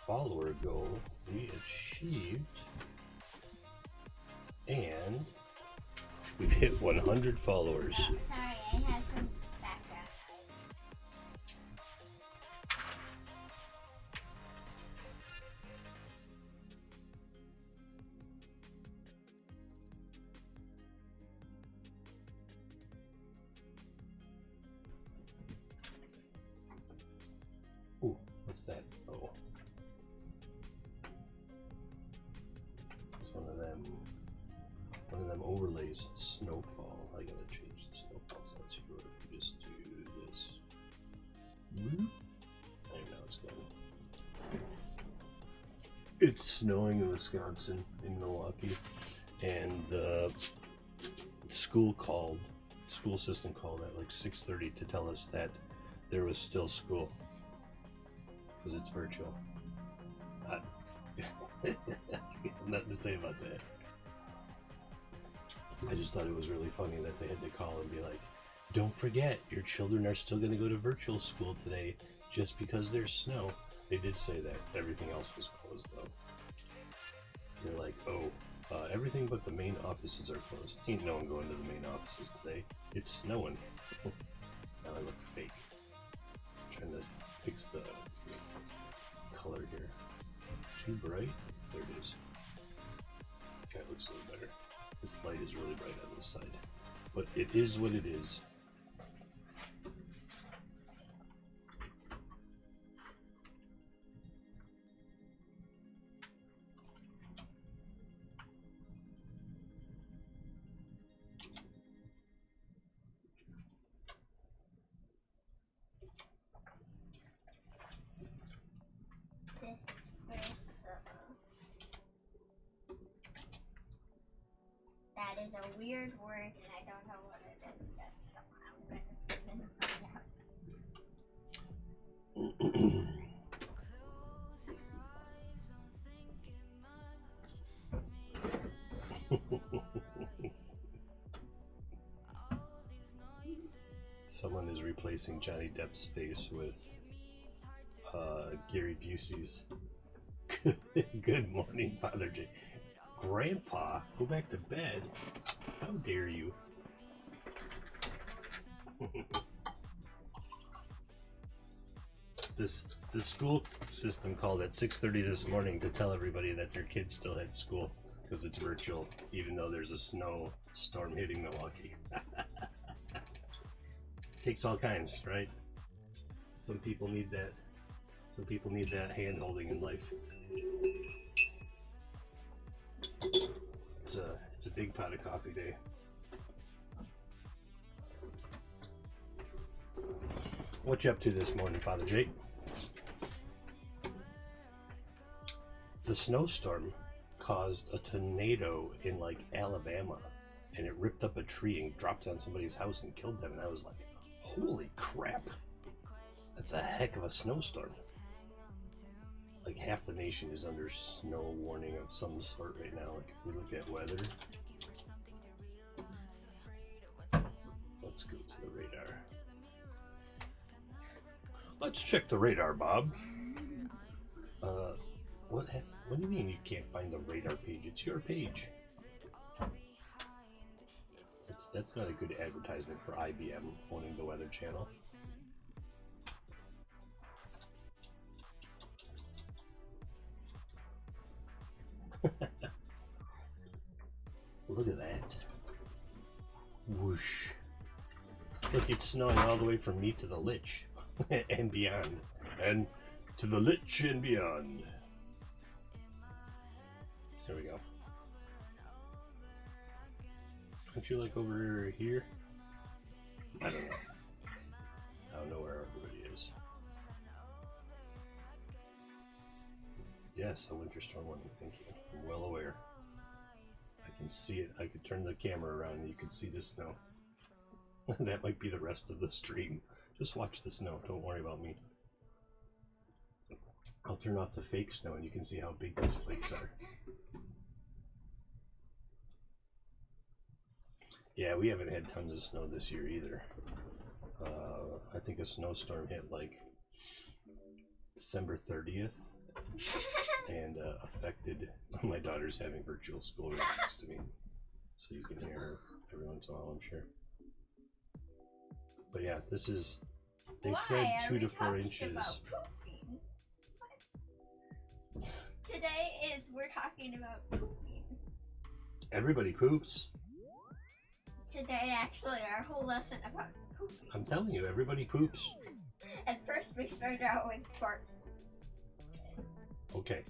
follower goal we achieved, and we've hit 100 followers. Oh, sorry, I have some background Ooh, what's that? Oh. It's one of them overlays. Snowfall. I gotta change the snowfall size here. What if we just do this? I know it's going. It's snowing in Wisconsin, in Milwaukee, and the school system called at like 6:30 to tell us that there was still school because it's virtual. Nothing to say about that. I just thought it was really funny that they had to call and be like, don't forget, your children are still going to go to virtual school today just because there's snow. They did say that. Everything else was closed, though. They're like, oh, everything but the main offices are closed. Ain't no one going to the main offices today. It's snowing. Now I look fake. I'm trying to fix the color here. Too bright? There it is. Okay, it looks a little better. This light is really bright on this side. But it is what it is. that is a weird word, and I don't know what it is. That's something I'm going to sit and find out. Someone is replacing Johnny Depp's face with Gary Busey's. Good morning, Father J. Grandpa, go back to bed. How dare you? The school system called at 6:30 this morning to tell everybody that their kids still had school because it's virtual, even though there's a snowstorm hitting Milwaukee. Takes all kinds, right? Some people need that. Some people need that hand holding in life. It's a big pot of coffee day. What you up to this morning, Father Jake? The snowstorm caused a tornado in like Alabama, and it ripped up a tree and dropped on somebody's house and killed them. And I was like, holy crap, that's a heck of a snowstorm. Like half the nation is under snow warning of some sort right now. Like if we look at weather, let's go to the radar. Let's check the radar, Bob. What do you mean you can't find the radar page? It's your page. That's not a good advertisement for IBM owning the Weather Channel. Look at that. Whoosh. Look, it's snowing all the way from me to the Lich and beyond. And to the Lich and beyond. There we go. Don't you like over here? I don't know. I don't know where everybody is. Yes, a winter storm warning, thank you. I'm well aware. I can see it. I could turn the camera around and you can see the snow. That might be the rest of the stream. Just watch the snow. Don't worry about me. I'll turn off the fake snow and you can see how big these flakes are. Yeah, we haven't had tons of snow this year either. I think a snowstorm hit like December 30th, and affected. My daughter's having virtual school right next to me, so you can hear her every once in a while, I'm sure. But yeah, this is. They said 2 to 4 inches. Today we're talking about pooping. Everybody poops. Today, actually, our whole lesson about pooping. I'm telling you, everybody poops. At first, we started out with farts. Okay.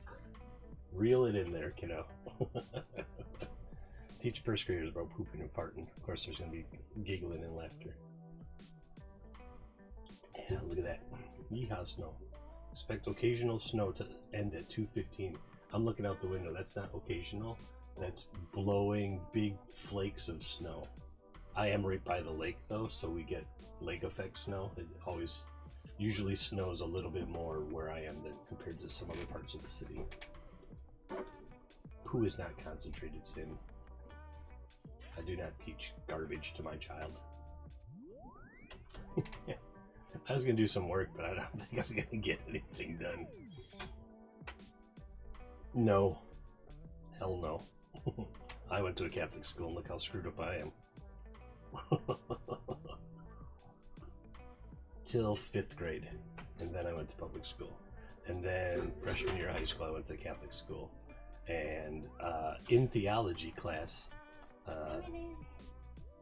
Reel it in there, kiddo. Teach first graders about pooping and farting. Of course, there's going to be giggling and laughter. Yeah, look at that. Yeehaw snow. Expect occasional snow to end at 2:15. I'm looking out the window. That's not occasional. That's blowing big flakes of snow. I am right by the lake, though, so we get lake effect snow. It always usually snows a little bit more where I am than compared to some other parts of the city. Poo is not concentrated sin. I do not teach garbage to my child. I was gonna do some work, but I don't think I'm gonna get anything done. No. Hell no. I went to a Catholic school and look how screwed up I am. Till 5th grade, and then I went to public school, and then freshman year of high school I went to Catholic school, and in theology class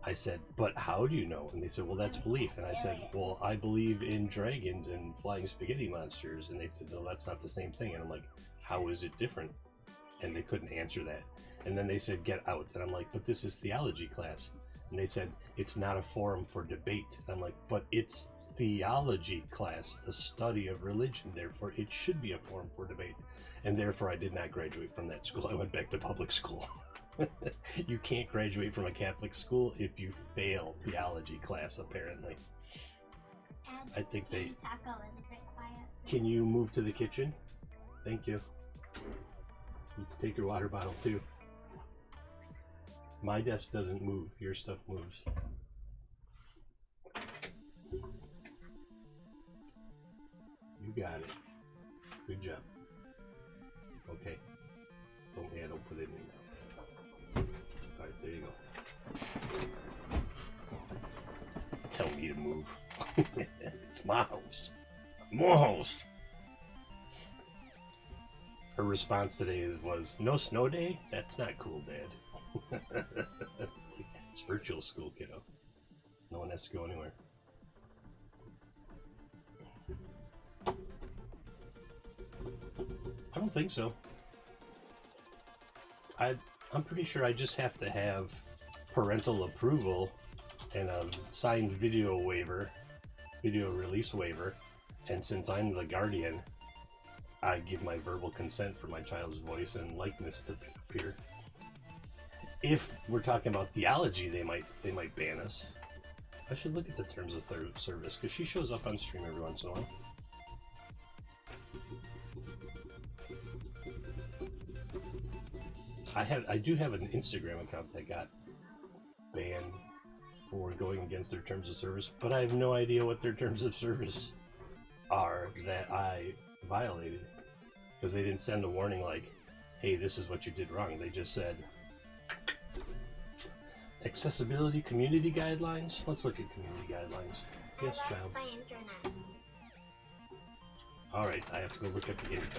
I said, but how do you know? And they said, well, that's belief. And I said, well, I believe in dragons and flying spaghetti monsters. And they said, no, that's not the same thing. And I'm like, how is it different? And they couldn't answer that. And then they said, get out. And I'm like, but this is theology class. And they said, it's not a forum for debate. And I'm like, but it's theology class, the study of religion. Therefore, it should be a forum for debate. And therefore, I did not graduate from that school. I went back to public school. You can't graduate from a Catholic school if you fail theology class, apparently. I think they... Can you move to the kitchen? Thank you. You can take your water bottle, too. My desk doesn't move. Your stuff moves. You got it. Good job. Okay. Don't put it in your mouth. Alright, there you go. Tell me to move. It's my house. More house. Her response today was, no snow day? That's not cool, Dad. It's like, it's virtual school, kiddo. No one has to go anywhere. I don't think so. I'm pretty sure I just have to have parental approval and a signed video release waiver, and since I'm the guardian, I give my verbal consent for my child's voice and likeness to appear. If we're talking about theology, they might ban us. I should look at the terms of service, because she shows up on stream every once in a while. I do have an Instagram account that got banned for going against their terms of service, but I have no idea what their terms of service are that I violated, because they didn't send a warning like, hey, this is what you did wrong. They just said accessibility community guidelines. Let's look at community guidelines. Yes, child. My internet. All right, I have to go look at the internet.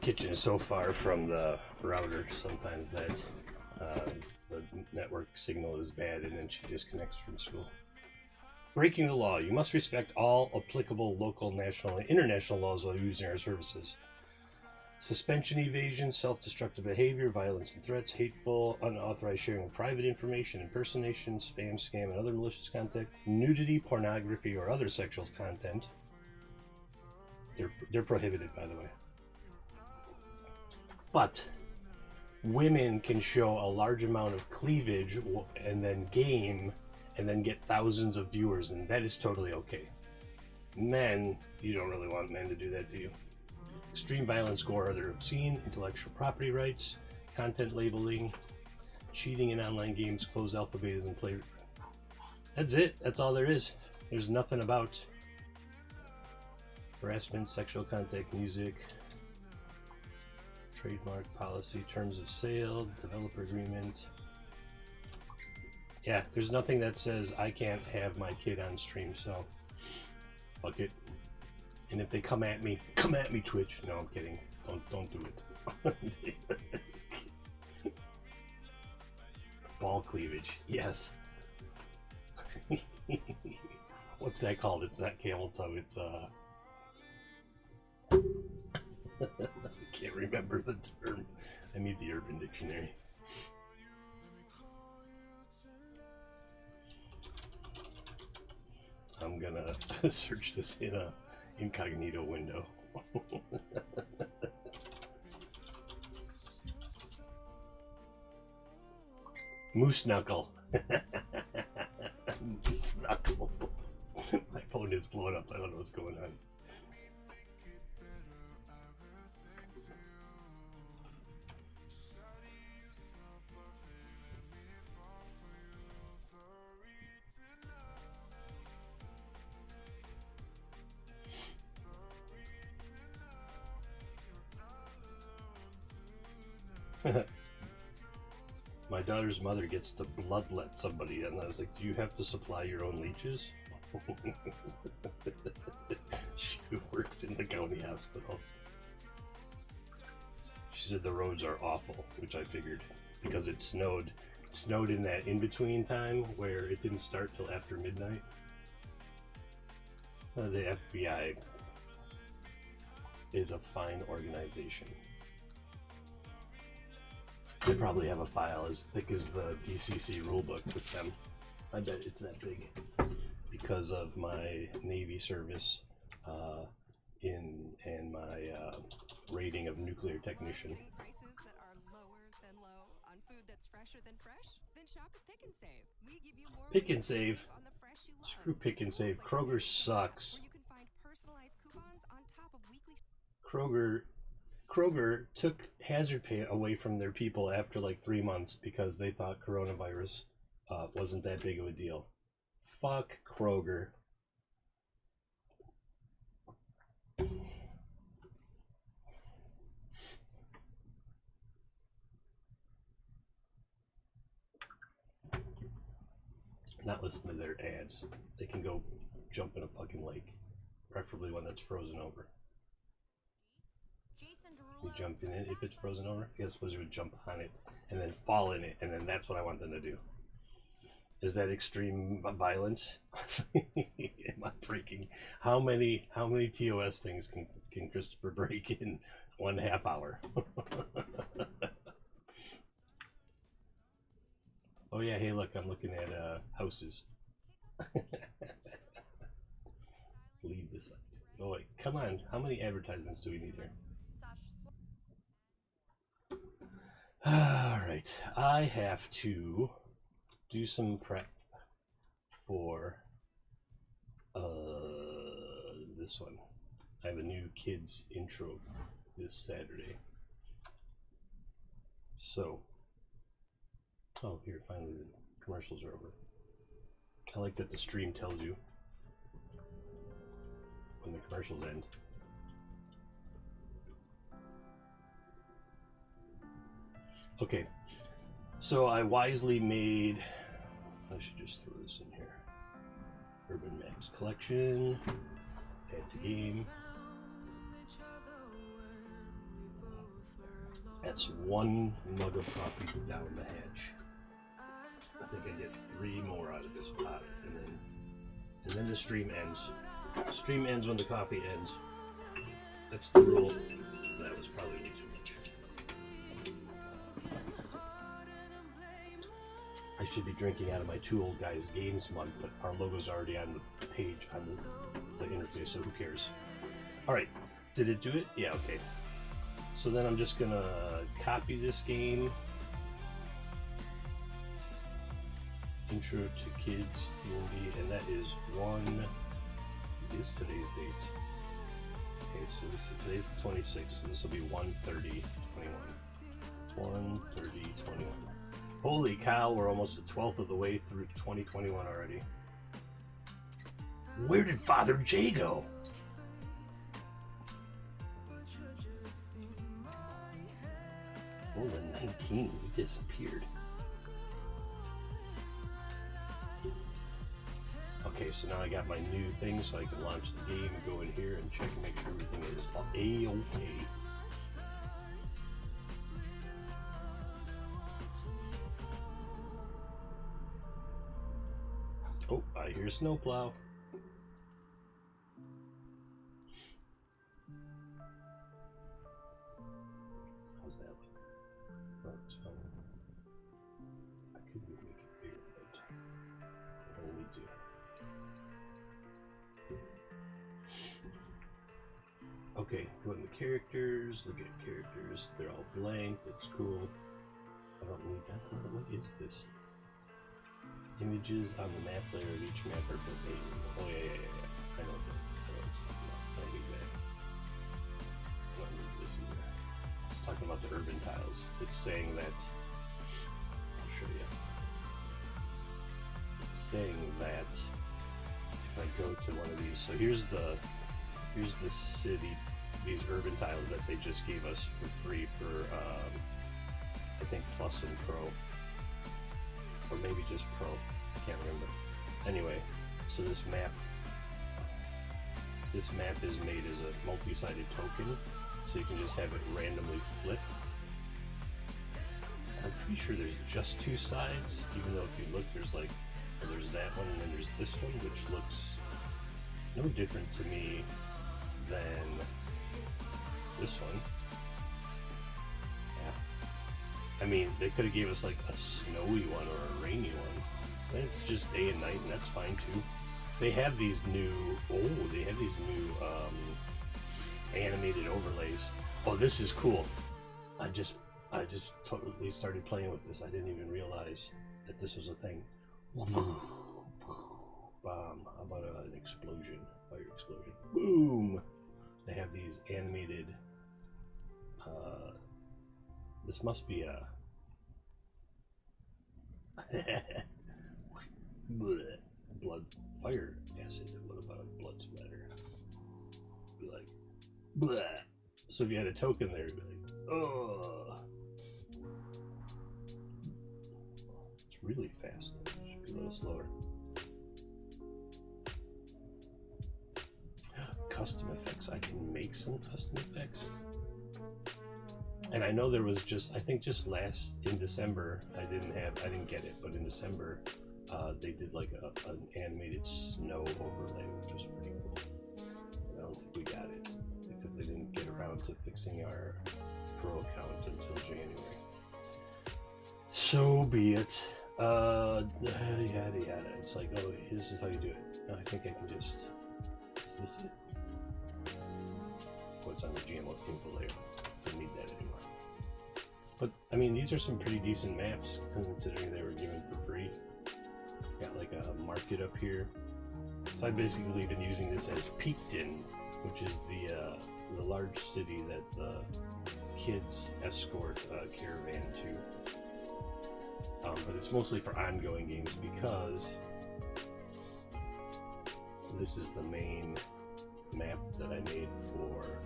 Kitchen is so far from the router sometimes that the network signal is bad, and then she disconnects from school. Breaking the law. You must respect all applicable local, national, and international laws while using our services. Suspension, evasion, self-destructive behavior, violence and threats, hateful, unauthorized sharing of private information, impersonation, spam, scam, and other malicious content, nudity, pornography, or other sexual content. They're prohibited, by the way. But women can show a large amount of cleavage and then game and then get thousands of viewers, and that is totally okay. Men, you don't really want men to do that to you. Extreme violence, gore, other obscene, intellectual property rights, content labeling, cheating in online games, closed alpha betas, and play. That's it. That's all there is. There's nothing about harassment, sexual contact, music, trademark, policy, terms of sale, developer agreement. Yeah, there's nothing that says I can't have my kid on stream, so fuck it. And if they come at me, Twitch. No, I'm kidding. Don't do it. Ball cleavage, yes. What's that called? It's not camel toe. It's I can't remember the term. I need the Urban Dictionary. I'm gonna search this in a incognito window. Moose knuckle. Moose knuckle. My phone is blowing up. I don't know what's going on. My daughter's mother gets to bloodlet somebody, and I was like, do you have to supply your own leeches? She works in the county hospital. She said the roads are awful, which I figured, because it snowed. It snowed in that in-between time where it didn't start till after midnight. The FBI is a fine organization. They probably have a file as thick as the DCC rulebook with them. I bet it's that big because of my Navy service and my rating of nuclear technician. Prices that are lower than low on food that's fresher than fresh? Then shop at Pick 'n Save. We give you more Pick 'n Save. on the fresh you love. Screw Pick 'n Save. Kroger sucks. Where you can find personalized coupons on top of weekly. Kroger took hazard pay away from their people after like 3 months because they thought coronavirus wasn't that big of a deal. Fuck Kroger. Not listen to their ads. They can go jump in a fucking lake, preferably one that's frozen over. You jump in it if it's frozen over. I suppose you would jump on it and then fall in it, and then that's what I want them to do. Is that extreme violence? Am I breaking? How many TOS things can Christopher break in 1/2 hour? Oh yeah, hey look, I'm looking at houses. Leave the site. Oh wait, come on. How many advertisements do we need here? Alright, I have to do some prep for this one. I have a new kids intro this Saturday. So Oh, here, finally the commercials are over. I like that the stream tells you when the commercials end. Okay, so I wisely made, I should just throw this in here. Urban Maps Collection, add to game. That's one mug of coffee down the hatch. I think I get 3 more out of this pot, and then the stream ends. The stream ends when the coffee ends. That's the rule. That was probably way too much. I should be drinking out of my 2 Old Guys Games mug, but our logo's already on the page, on the interface, so who cares? Alright, did it do it? Yeah, okay. So then I'm just gonna copy this game. Intro to Kids D&D, and that is today's date. Okay, so today's the 26th, so this will be 1/30/21. 1/30/21. Holy cow, we're almost a 12th of the way through 2021 already. Where did Father J go? Oh, the 19, he disappeared. Okay, so now I got my new thing, so I can launch the game and go in here and check and make sure everything is A-okay. Oh, I hear snowplow. How's that look? That looks fine. I could make it bigger, but I don't need to. Okay, go into characters, look at characters. They're all blank, that's cool. I don't need that. What is this? Images on the map layer of each map are built. Oh yeah. I know this. I know it's talking about. I don't need that. I don't need this either. It's talking about the urban tiles. It's saying that. I'll show you. It's saying that if I go to one of these, so here's the city, these urban tiles that they just gave us for free for I think Plus and Pro. Or maybe just Pro, I can't remember. Anyway, so this map is made as a multi-sided token, so you can just have it randomly flip. I'm pretty sure there's just 2 sides, even though if you look, there's that one and then there's this one, which looks no different to me than this one. I mean, they could have gave us like a snowy one or a rainy one. It's just day and night, and that's fine too. They have these new, animated overlays. Oh, this is cool. I just totally started playing with this. I didn't even realize that this was a thing. Bomb. How about an explosion? Fire explosion. Boom! They have these animated, this must be a blood fire acid. What about a blood splatter? Be like, bleh. So if you had a token there, it'd be like, oh, it's really fast. It should be a little slower. Custom effects. I can make some custom effects. And I know there was just in December, I didn't get it, but in December, they did like an animated snow overlay, which was pretty cool. And I don't think we got it because they didn't get around to fixing our Pro account until January. So be it. Yada yada. It's like, oh, this is how you do it. No, I think I can just. Is this it? What's on the GMO info layer? Don't need that anymore. But I mean, these are some pretty decent maps considering they were given for free. Got like a market up here. So I've basically been using this as Peakton, which is the large city that the kids escort a caravan to. but it's mostly for ongoing games because this is the main map that I made for.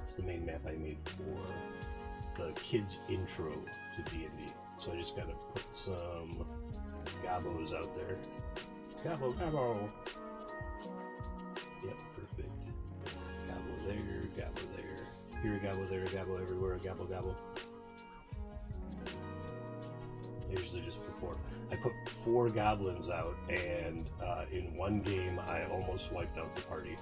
It's the main map I made for the kids' intro to D&D. So I just gotta put some gobos out there. Gobbo, gobbo. Yep, perfect. Gobbo there, gobbo there. Here a gobbo, there a gobbo, everywhere a gobbo, gobbo. I usually just put 4. I put 4 goblins out, and in one game I almost wiped out the party.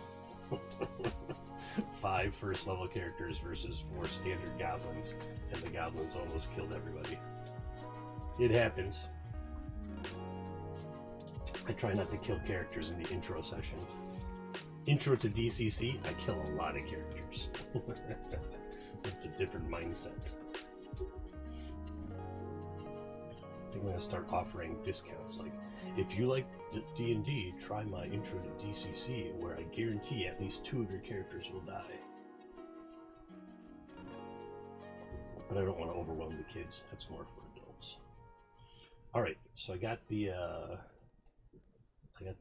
5 first level characters versus 4 standard goblins, and the goblins almost killed everybody. It happens. I try not to kill characters in the intro session. Intro to DCC, I kill a lot of characters. It's a different mindset. I think I'm going to start offering discounts. Like, if you like D&D, try my intro to DCC, where I guarantee at least 2 of your characters will die. But I don't want to overwhelm the kids. That's more for adults. Alright, so I got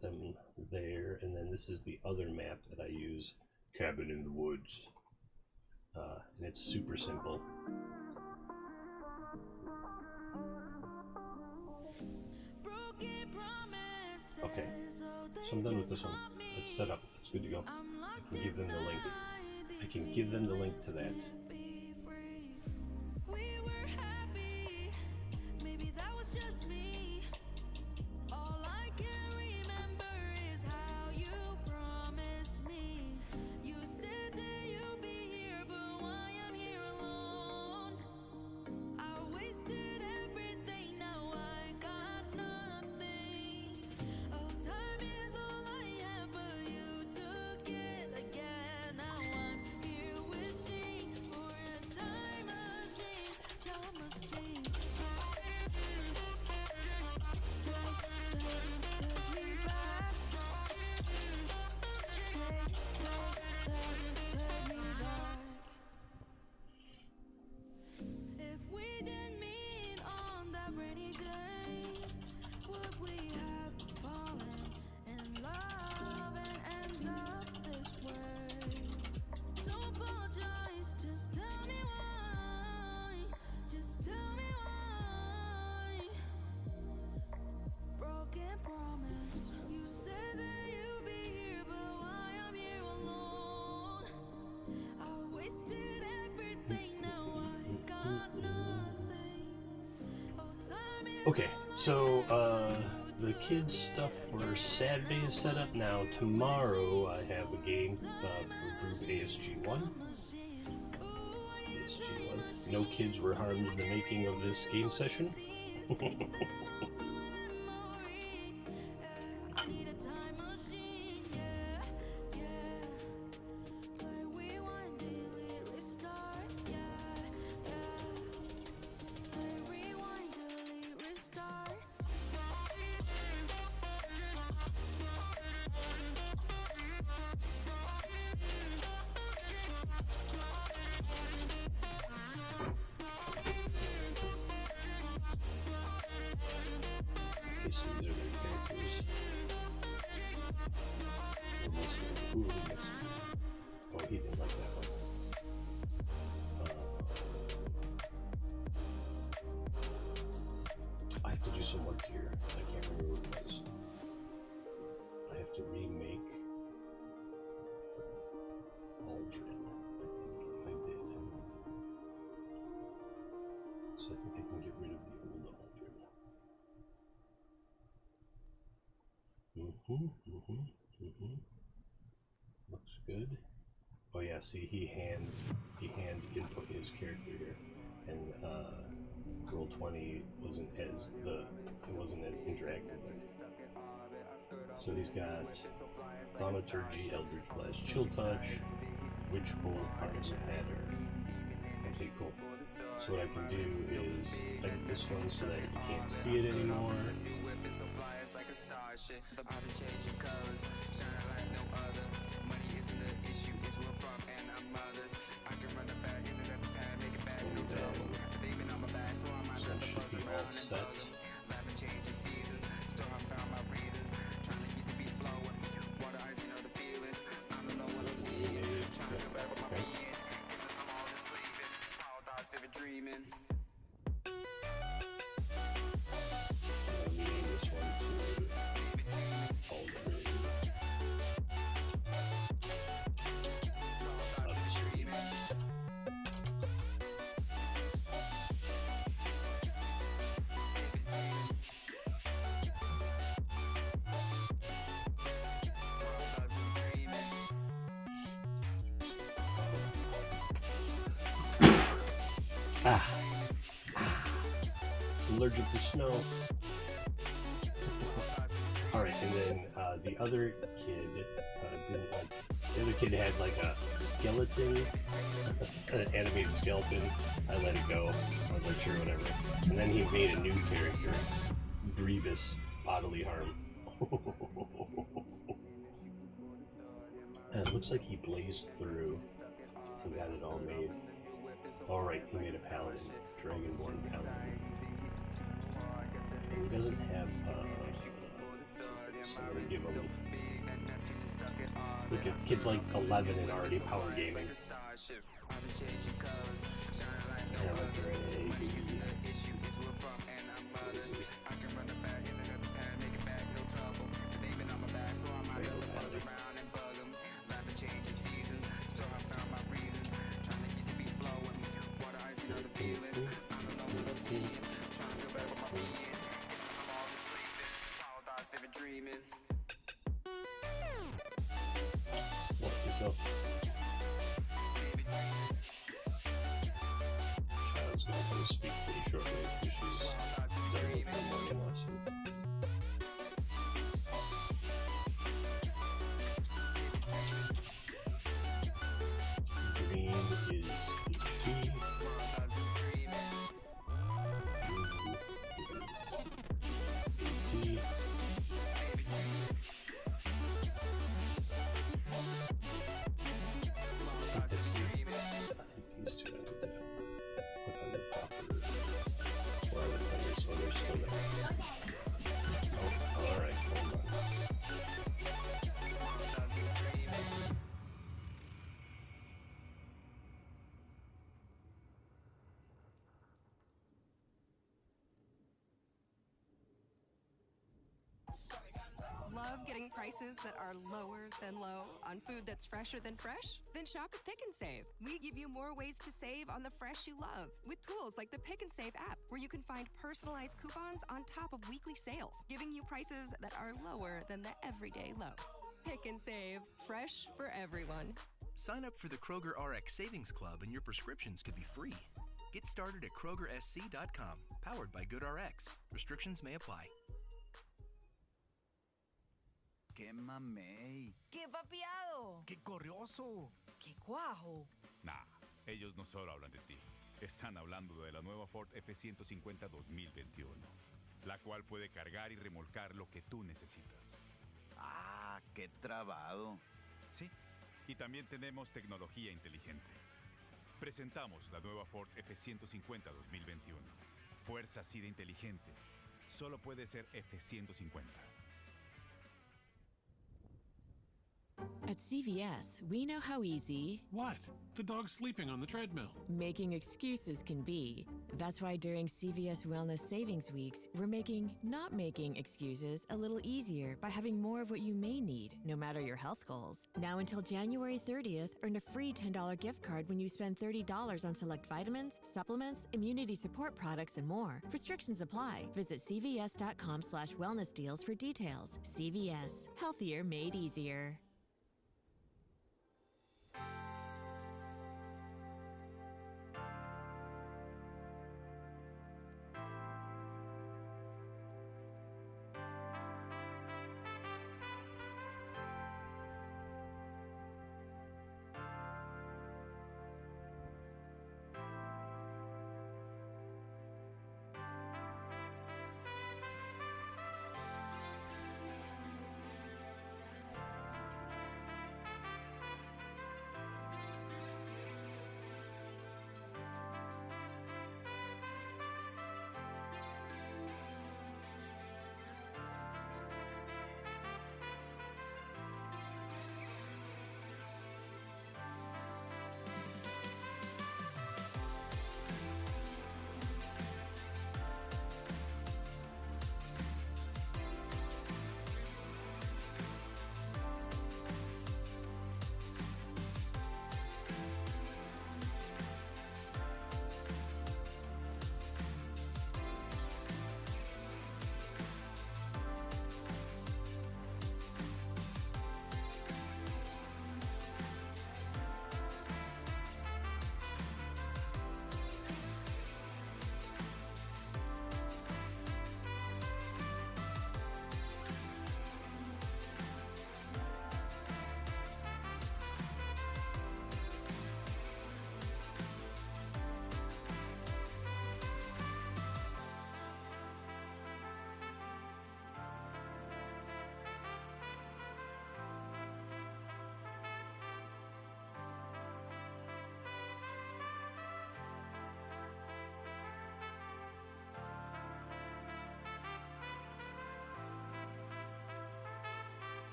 them there, and then this is the other map that I use, Cabin in the Woods. And it's super simple. Okay, so I'm done with this one. It's set up. It's good to go. I can give them the link. I can give them the link to that. Okay, so the kids stuff for Saturday is set up now. Tomorrow I have a game for group ASG1. No kids were harmed in the making of this game session. These are their characters. Ooh, oh, he didn't like that one. I have to do some work here. I can't remember what it was. I have to remake Aldrin. I think I did. So I think I can get rid of the old Aldrin. Looks good. Oh yeah, see, he hand input his character here, and Roll20 wasn't as interactive. So he's got Thaumaturgy, Eldritch Blast, Chill Touch, Witch Bolt, Arms of Pattern. Okay, cool. So what I can do is edit this one so that you can't see it anymore. So it should be all set. Allergic to snow. Alright, and then the other kid didn't like. The other kid had like a skeleton, an animated skeleton. I let it go. I was like, sure, whatever. And then he made a new character, Grievous Bodily Harm. And it looks like he blazed through and got it all made. Alright, he made a paladin, Dragonborn paladin. And he doesn't have, so I'm gonna give him. Look at kids like 11 and already power gaming. What is up? Child's not going to speak pretty shortly because she's done with her morning lesson. Green is HP. Blue is AC. Love getting prices that are lower than low on food that's fresher than fresh? Then shop at Pick and Save. We give you more ways to save on the fresh you love with tools like the Pick and Save app, where you can find personalized coupons on top of weekly sales, giving you prices that are lower than the everyday low. Pick and Save, fresh for everyone. Sign up for the Kroger RX Savings Club and your prescriptions could be free. Get started at KrogerSC.com, powered by GoodRx. Restrictions may apply. ¡Qué mamey! ¡Qué papiado! ¡Qué corrioso! ¡Qué cuajo! Nah, ellos no solo hablan de ti. Están hablando de la nueva Ford F-150 2021, la cual puede cargar y remolcar lo que tú necesitas. ¡Ah, qué trabado! Sí, y también tenemos tecnología inteligente. Presentamos la nueva Ford F-150 2021. Fuerza así de inteligente. Solo puede ser F-150. At CVS, we know how easy What? The dog's sleeping on the treadmill. making excuses can be. That's why during CVS Wellness Savings Weeks, we're making not making excuses a little easier by having more of what you may need, no matter your health goals. Now until January 30th, earn a free $10 gift card when you spend $30 on select vitamins, supplements, immunity support products, and more. Restrictions apply. Visit cvs.com/wellness deals for details. CVS. Healthier made easier.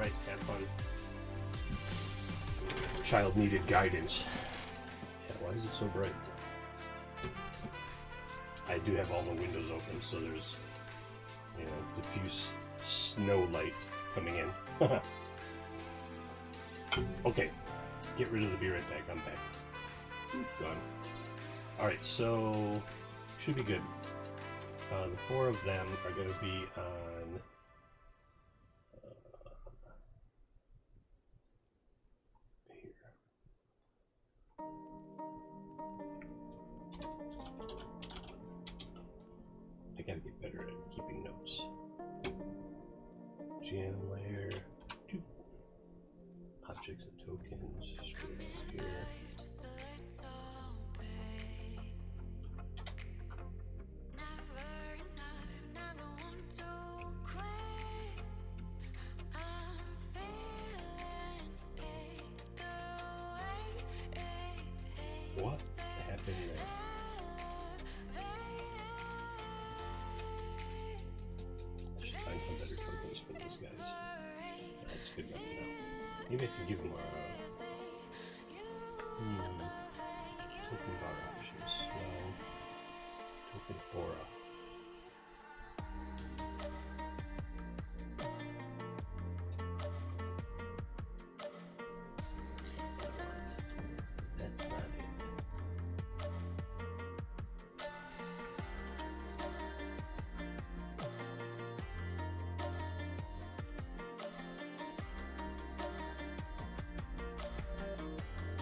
Alright, have fun. Child needed guidance. Yeah, why is it so bright? I do have all the windows open, so there's, you know, diffuse snow light coming in. Okay, get rid of the be right back. I'm back. Gone. Alright, so should be good. The 4 of them are going to be on here. I gotta get better at keeping notes. GM layer, objects and tokens, straight over here. What happened there? I should find some better tokens for these guys. That's good enough now. Maybe I can give them a token bar options. No. Token aura. That's not what I want. That's not it.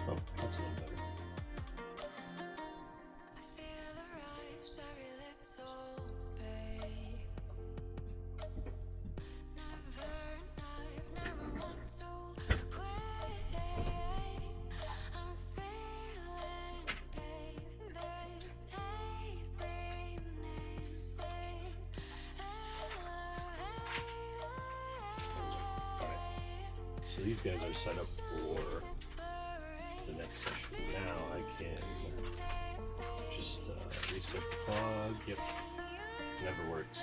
Oh, that's a little better. So these guys are set up for the next session. Now I can just reset the fog. Yep, never works.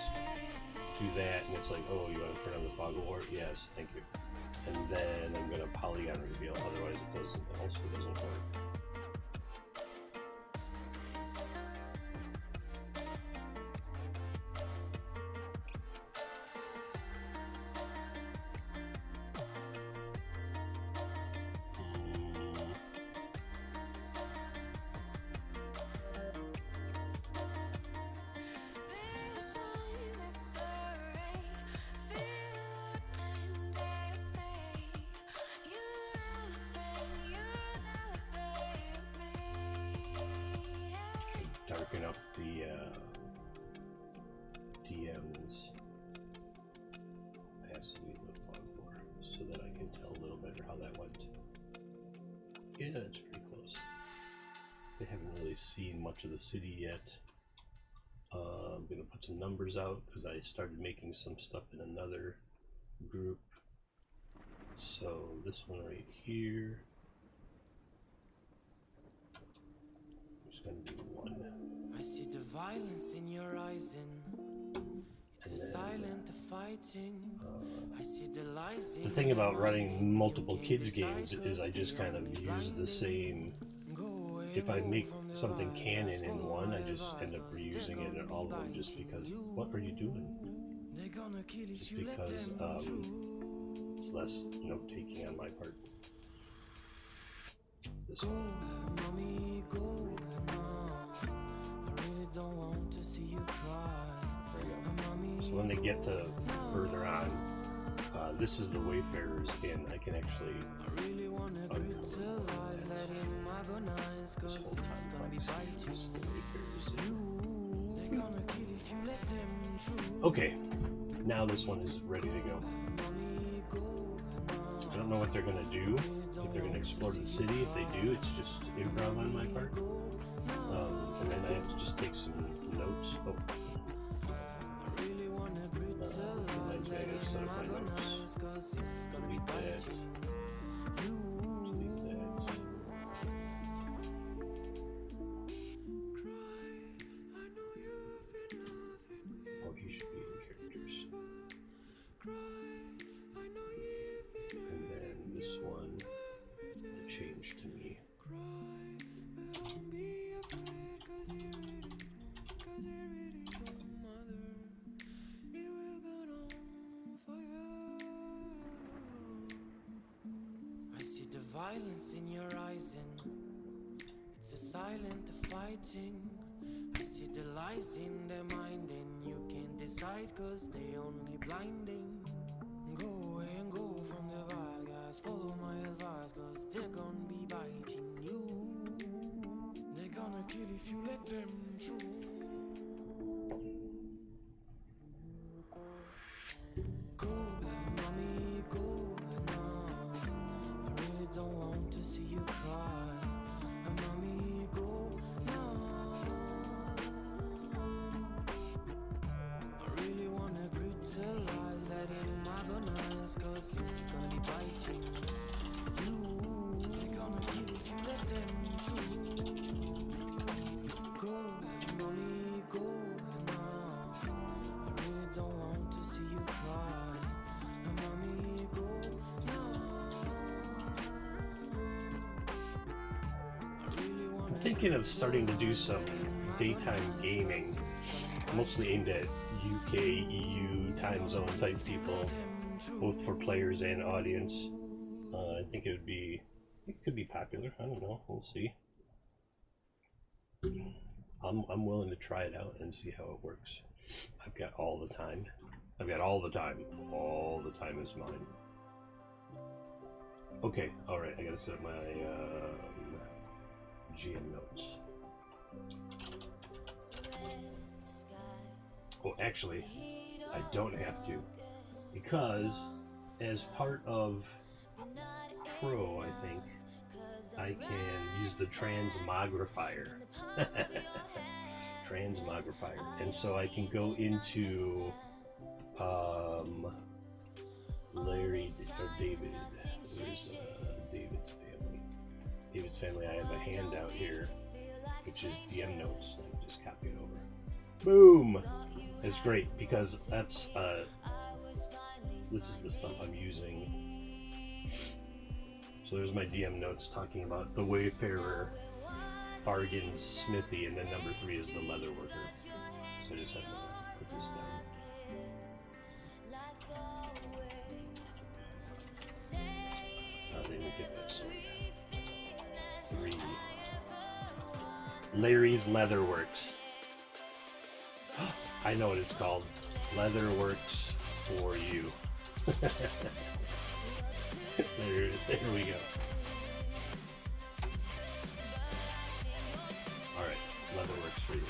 Do that, and it's like, oh, you want to turn on the fog war? Yes, thank you. And then I'm gonna polygon reveal. Otherwise, it doesn't. It also doesn't work. Darken up the DM's opacity of the fog war so that I can tell a little better how that went. Yeah, that's pretty close. They haven't really seen much of the city yet. I'm gonna put some numbers out because I started making some stuff in another group. So this one right here is gonna be 1. I see the violence in your eyes and it's a silent fighting. I see the lies. The thing about running multiple kids games is I just kind of use the same. If I make something canon in one, I just end up reusing it in all of them just because. What are you doing? Just because it's less note taking on my part. This one. So when they get to further on, this is the Wayfarers, and I can actually this whole complex is the Wayfarers. Okay, now this one is ready to go. I don't know what they're gonna do, if they're gonna explore the city. If they do, it's just improv on my part. And then I have to just take some notes. Oh. Reminds me I gotta set up my notes. Delete that. Delete that. Oh, he should be in characters. violence in your eyes and it's a silent fighting. I see the lies in their mind and you can't decide cause they only blinding. Go away and go from the bad guys, follow my advice cause they're gonna be biting you. They're gonna kill if you let them choose. Go, mommy, go now. I really don't want to see you cry. Mommy, go now. I really wanna brutalize, let him agonize, cause he's gonna be biting you. They're gonna kill if you let them choose. Go, mommy, go now. I really don't want to see you cry. Mommy, go now. I really wanna I'm thinking of starting to do some daytime gaming, mostly aimed at UK, EU time zone type people, both for players and audience. I think it could be popular. I don't know. We'll see. I'm willing to try it out and see how it works. I've got all the time. I've got all the time. All the time is mine. Okay. All right. I gotta set up my GM notes. Oh, actually, I don't have to, because as part of Pro, I think I can use the transmogrifier. Transmogrifier, and so I can go into Larry or David. Where's David's family? David's family. I have a handout here, which is DM notes. I can just copy it over. Boom! It's great because that's this is the stuff I'm using. So there's my DM notes talking about the Wayfarer, Bargains, Smithy, and then number 3 is the Leather Worker. So I just have to put this down. They will get that sword. 3. Larry's Leather Works. I know what it's called. Leather Works for you. there we go. Alright, Leather Works for you.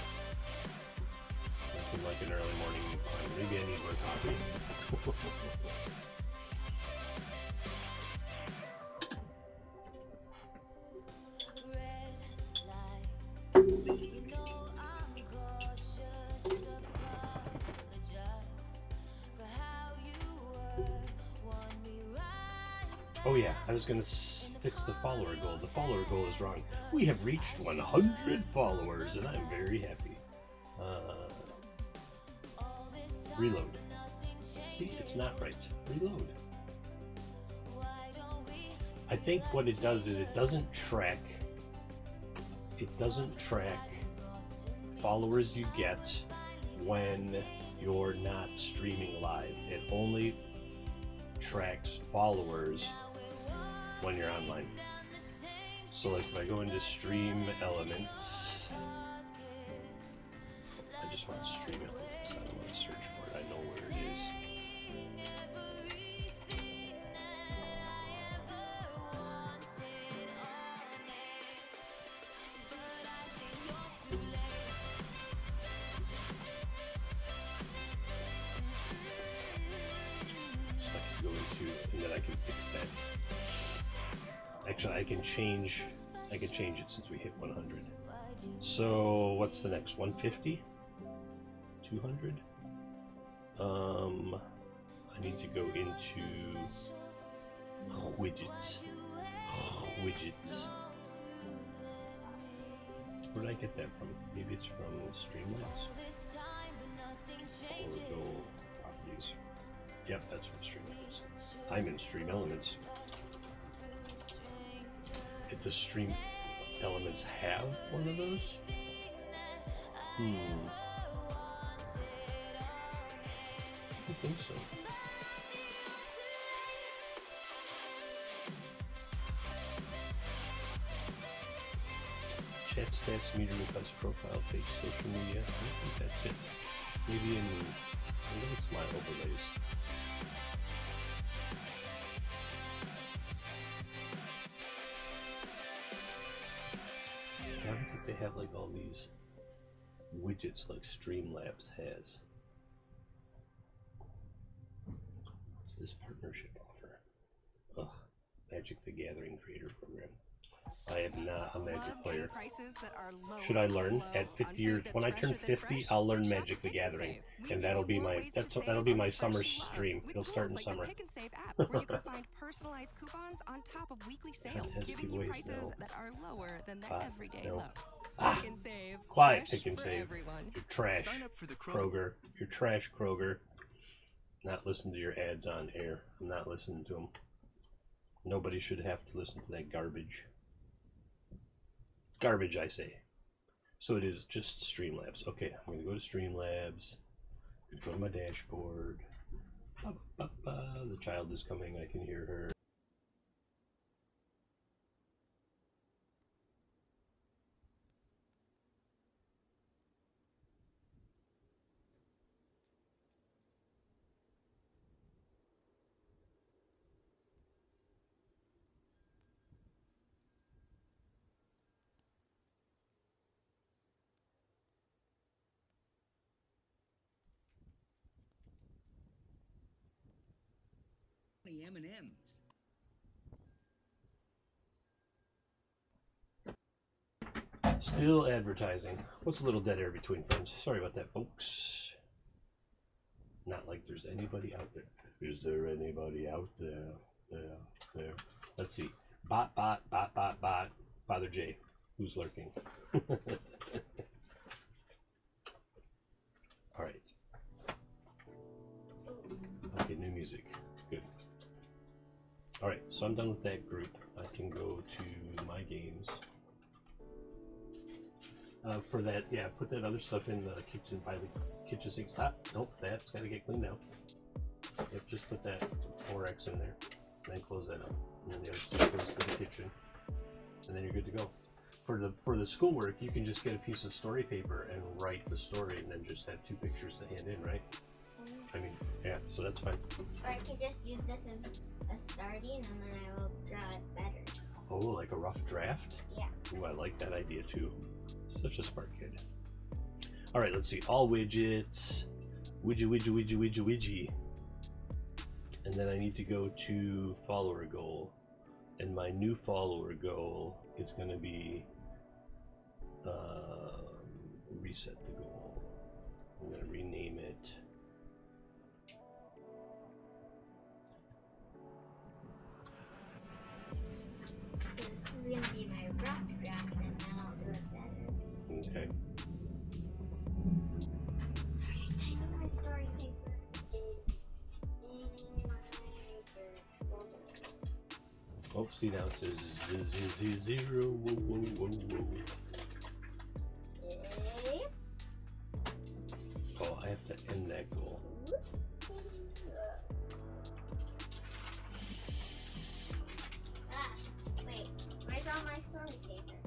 Nothing like an early morning climb. Maybe I need more coffee. Oh yeah, I was gonna fix the follower goal. The follower goal is wrong. We have reached 100 followers, and I'm very happy. Reload. See, it's not right. Reload. I think what it does is it doesn't track followers you get when you're not streaming live. It only tracks followers when you're online. So like if I go into stream elements, I just want stream elements. I don't want to search for it. I know where it is. So I can go into, and then I can fix that. Actually, I can change it since we hit 100. So what's the next? 150? 200? I need to go into widgets. Widgets. Where did I get that from? Maybe it's from Streamlabs. Or go properties. Yep, that's from Streamlabs. I'm in Stream Elements. If the Stream Elements have one of those? I think so. Get stats meter request profile page, social media. I don't think that's it. Maybe in, I think it's my overlays. I don't think they have like all these widgets like Streamlabs has. What's this partnership offer? Ugh, Magic the Gathering Creator Program. I am not a Magic player. Should I learn at 50 years? When I turn 50, I'll learn Magic the Gathering, and that'll be my summer stream. It'll start in summer. Pick and Save app, where you can find personalized coupons on top of weekly sales, giving you prices that are lower than the everyday low. Pick and Save. Quiet, Pick and Save. Everyone. You're trash, Sign up for the Kroger. You're trash, Kroger. Not listen to your ads on air. I'm not listening to them. Nobody should have to listen to that garbage. Garbage, I say. So it is just Streamlabs. Okay, I'm going to go to Streamlabs. Go to my dashboard. The child is coming. I can hear her. M&Ms. Still advertising. What's a little dead air between friends? Sorry about that, folks. Not like there's anybody out there. Is there anybody out there? There. Let's see. Bot. Father J. Who's lurking? Alright. Okay, new music. Good. Alright, so I'm done with that group. I can go to my games. For that, yeah, put that other stuff in the kitchen by the kitchen sink. Stop. Nope, that's got to get cleaned out. Yep, just put that 4X in there. And then close that up. And then the other stuff goes to the kitchen. And then you're good to go. For the schoolwork, you can just get a piece of story paper and write the story and then just have 2 pictures to hand in, right? I mean, yeah, so that's fine. Or I could just use this as a starting and then I will draw it better. Oh, like a rough draft? Yeah. Ooh, I like that idea too. Such a smart kid. Alright, let's see. All widgets. Widget. And then I need to go to follower goal. And my new follower goal is going to be reset the goal. I'm going to rename it. This is going to be my rough draft and then I'll do it better. Okay. Alright, I know my story paper is in my search folder. Oh, see now it says 0. Whoa. Okay. Oh, I have to end that goal. Wait, where's all my story paper?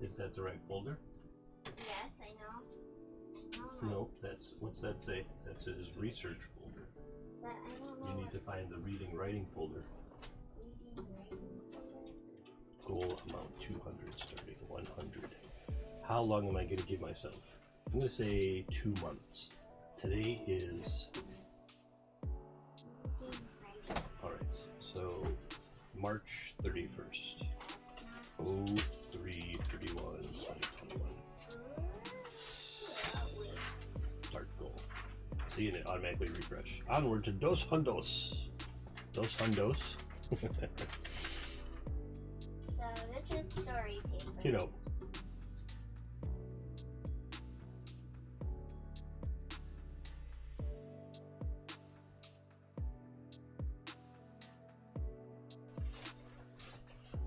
Is that the right folder? Yes, I know. No, what's that say? That says research folder. But I don't know. You need to find the reading writing folder. Reading writing folder. Goal amount 200 starting 100. How long am I going to give myself? I'm going to say 2 months. Today is... Alright, so March 31st. 03/31/2021. Start goal. See, and it automatically refresh. Onward to Dos Hundos. Dos Hundos. So this is story paper. Kiddo.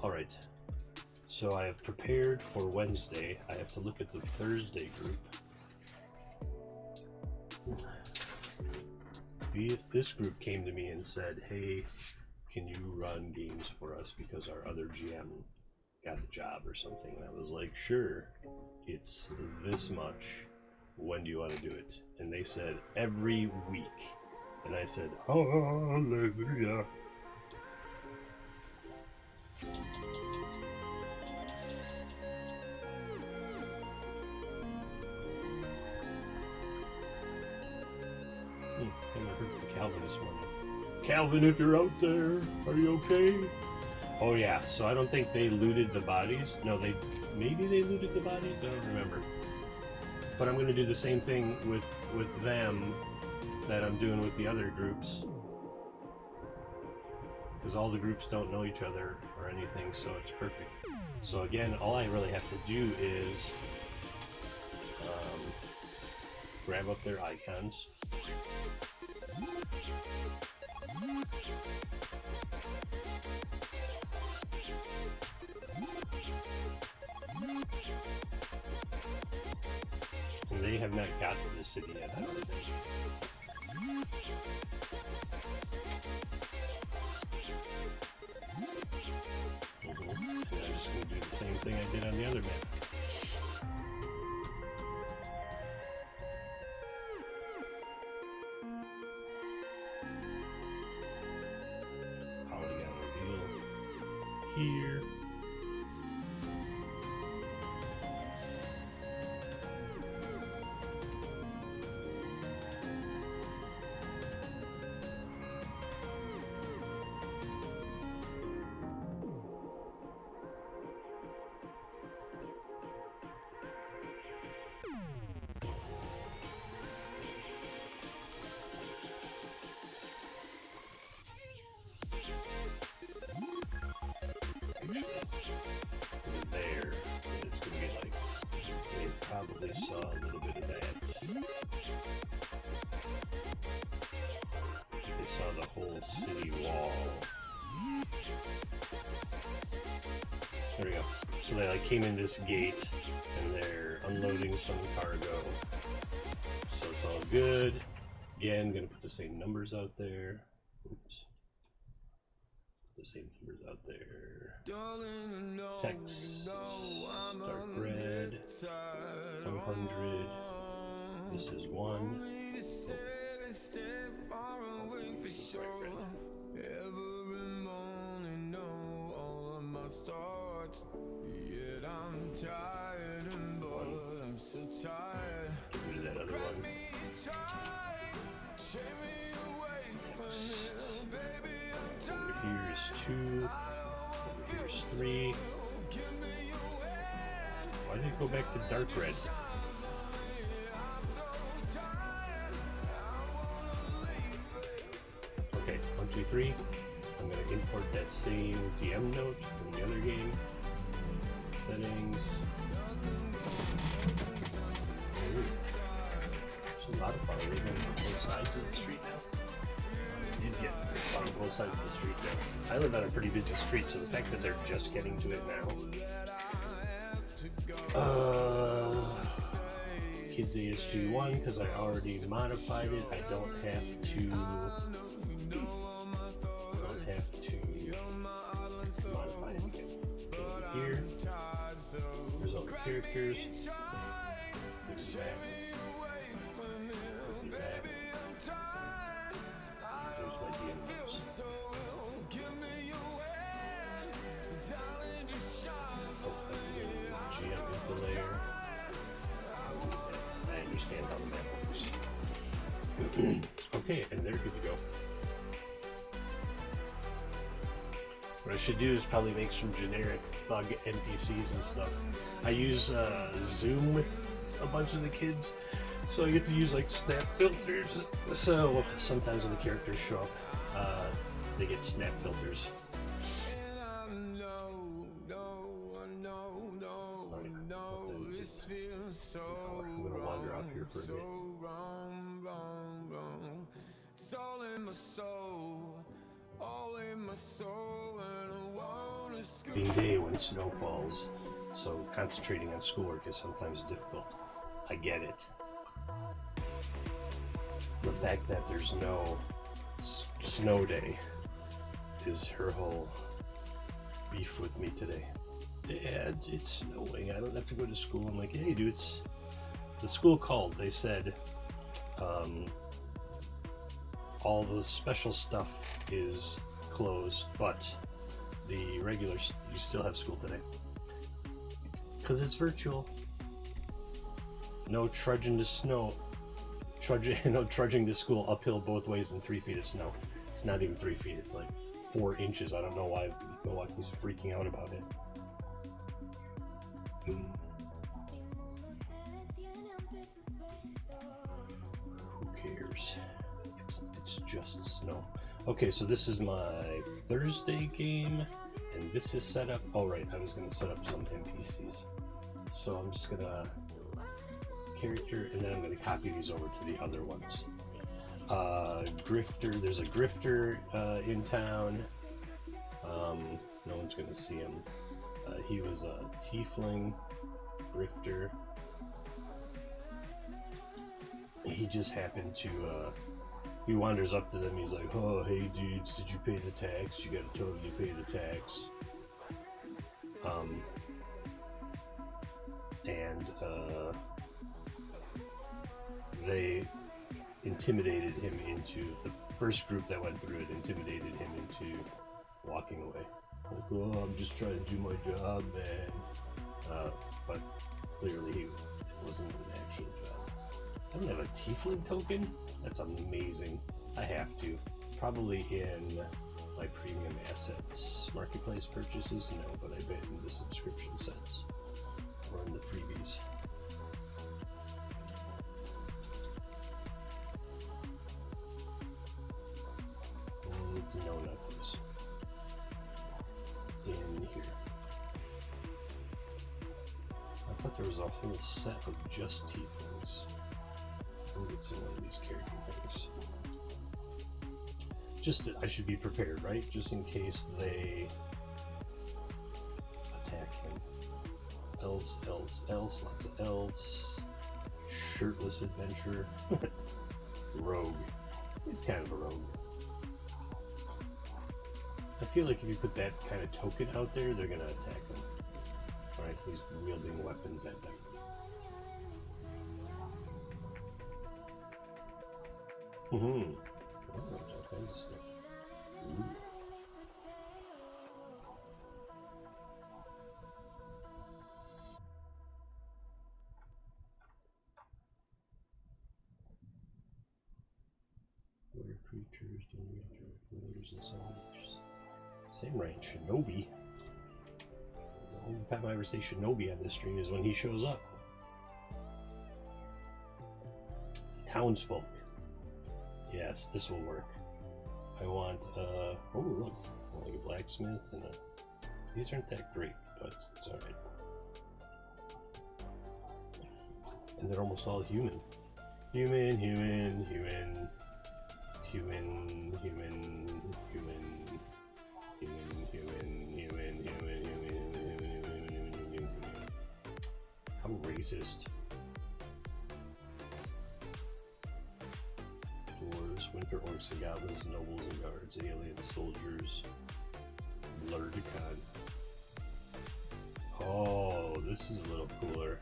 Alright, so I have prepared for Wednesday. I have to look at the Thursday group. This group came to me and said, hey, can you run games for us because our other GM got a job or something? And I was like, sure, it's this much. When do you want to do it? And they said, every week. And I said, hallelujah. I heard from Calvin this morning. Calvin, if you're out there, are you okay? Oh yeah, so I don't think they looted the bodies. No, maybe they looted the bodies? I don't remember. But I'm going to do the same thing with them that I'm doing with the other groups. Because all the groups don't know each other or anything, so it's perfect. So again, all I really have to do is grab up their icons. And they have not got to the city yet, I don't think. I'm just going to do the same thing I did on the other map. Polygon reveal here. There, it's going to be like, they probably saw a little bit of that. They saw the whole city wall. There we go. So they like came in this gate and they're unloading some cargo. So it's all good. Again, I'm going to put the same numbers out there. Oops. The same numbers out there. Text, dark red, 100. This is 1. Get rid of that other one. Over here is 2. Over here is 3. Why did it go back to dark red? Okay, 1, 2, 3. I'm going to import that same DM note from the other game. Settings. Ooh. There's a lot of fun living on both sides of the street now. I did get fun on both sides of the street now. I live on a pretty busy street, so the fact that they're just getting to it now. Kids ASG 1, because I already modified it. I don't have to modify it again. Over here, there's all the characters. There's the map. There's the map. There's my DM notes. GM info layer. I understand how the map works. Okay, and they're good to go. What I should do is probably make some generic thug NPCs and stuff. I use Zoom with a bunch of the kids, so I get to use like snap filters. So sometimes when the characters show up, they get snap filters. I'm gonna wander off here for a bit. Being day when snow falls, so concentrating on schoolwork is sometimes difficult. I get it. The fact that there's no snow day is her whole beef with me today. Dad, it's snowing. I don't have to go to school. I'm like, hey, dude, the school called. They said all the special stuff is closed, but the regular, you still have school today. Because it's virtual. No trudging to snow. No trudging to school uphill both ways in 3 feet of snow. It's not even 3 feet. It's like 4 inches. I don't know why Milwaukee's freaking out about it. Who cares? It's just snow. Okay, so this is my Thursday game, and this is set up. Oh, right, I was going to set up some NPCs. So I'm just going to character, and then I'm going to copy these over to the other ones. Grifter, there's a Grifter in town. No one's going to see him. He was a Tiefling Grifter. He just happened to, he wanders up to them, he's like, oh, hey dudes, did you pay the tax? You gotta totally pay the tax. They intimidated him into, the first group that went through it intimidated him into walking away. Like, oh, I'm just trying to do my job, man. But clearly it wasn't an actual job. I don't have a Tiefling token? That's amazing. I have to. Probably in my premium assets marketplace purchases? No, but I bet in the subscription sets. Or in the freebies. No, not those. In here. I thought there was a whole set of just Tieflings. I think it's in one of these character things. Just, I should be prepared, right? Just in case they attack him. Else, lots of else. Shirtless adventurer. Rogue. He's kind of a rogue. I feel like if you put that kind of token out there, they're gonna attack him. Alright, he's wielding weapons at them. Alright, all kinds of stuff. Ooh. Water creatures, familiars, and so on. Same range, Shinobi. The only time I ever say Shinobi on this stream is when he shows up. Townsfolk. Yes, this will work. I want, oh look, like a blacksmith and a... These aren't that great, but it's alright. And they're almost all human. Human. How racist. Dwarves, winter orcs and goblins, nobles and guards, aliens, soldiers, Lurdicon. Oh, this is a little cooler.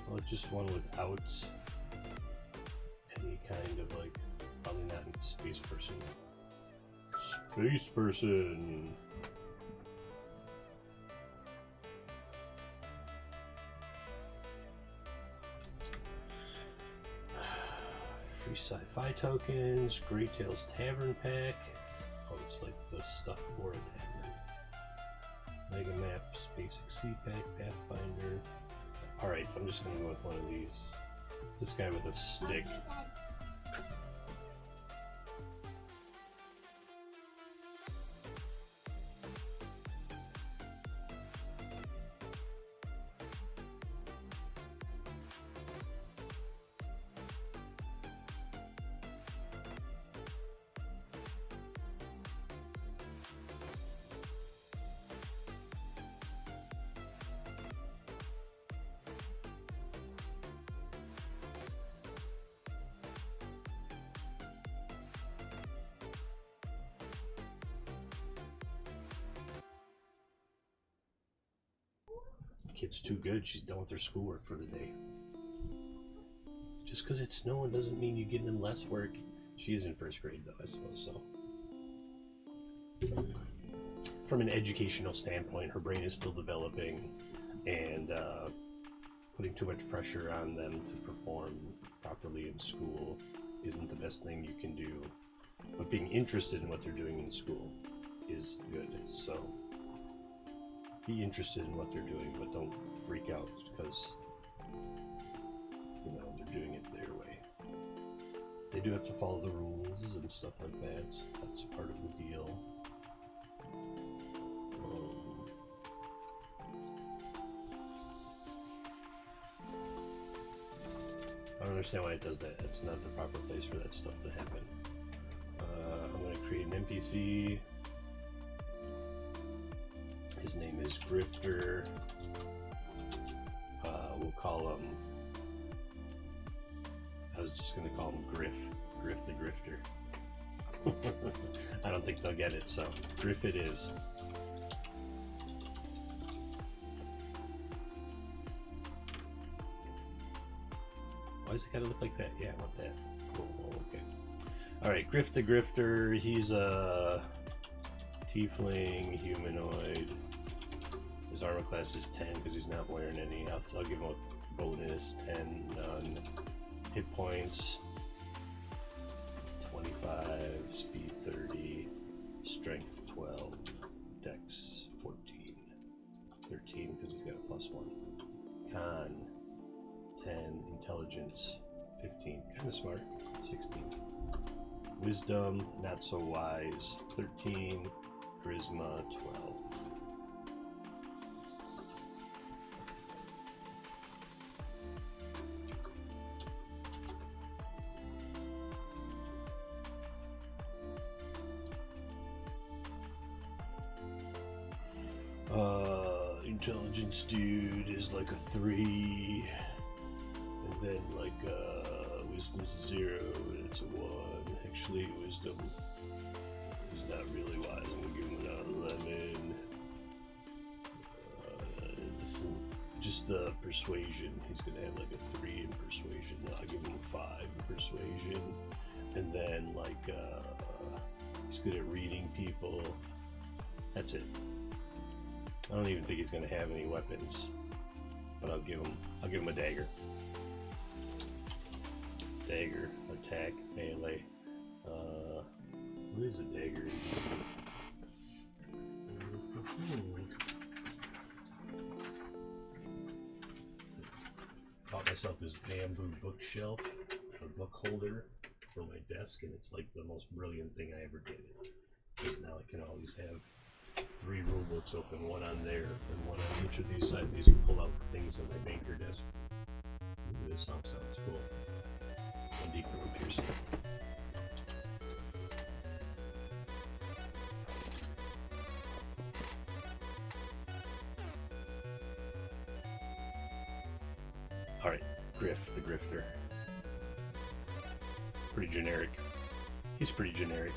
Well, just one without any kind of like, probably not a space person. Space person! Free sci-fi tokens, Great Tales Tavern Pack. Oh, it's like the stuff for a tavern. Mega Maps, Basic Sea Pack, Pathfinder. Alright, I'm just gonna go with one of these. This guy with a stick. kid's too good. She's done with her schoolwork for the day. Just because it's snowing doesn't mean you give them less work. She is in first grade, though, I suppose, so. From an educational standpoint, her brain is still developing, and putting too much pressure on them to perform properly in school isn't the best thing you can do. But being interested in what they're doing in school is good, so be interested in what they're doing, but don't freak out because, you know, they're doing it their way. They do have to follow the rules and stuff like that. That's part of the deal. I don't understand why it does that. It's not the proper place for that stuff to happen. I'm going to create an NPC. His name is Grifter. We'll call him... I was just going to call him Griff the Grifter. I don't think they'll get it, so Griff it is. Why does it gotta look like that? Yeah, I want that. Cool, okay. Alright, Griff the Grifter. He's a tiefling, humanoid. His armor class is 10 because he's not wearing any else. I'll give him a bonus 10, none. Hit points 25, speed 30, strength 12, dex 14, 13 because he's got a +1. Con 10, intelligence 15, kind of smart, 16. Wisdom, not so wise, 13, charisma 12. Intelligence dude is like a 3, and then like wisdom's a 0 and it's a 1. Actually, wisdom is not really wise. I'm gonna give him an 11. This is just persuasion. He's gonna have like a 3 in persuasion. I'll give him 5 in persuasion, and then like he's good at reading people. That's it. I don't even think he's going to have any weapons, but I'll give him a dagger. Dagger, attack, melee. What is a dagger? Bought myself this bamboo bookshelf, or book holder for my desk, and it's like the most brilliant thing I ever did. Because now I can always have 3 rule books open, one on there and one on each of these sides. These pull out things on my banker desk. Ooh, this song sounds cool. 1D for a piercing. Alright, Griff the Grifter. Pretty generic. He's pretty generic.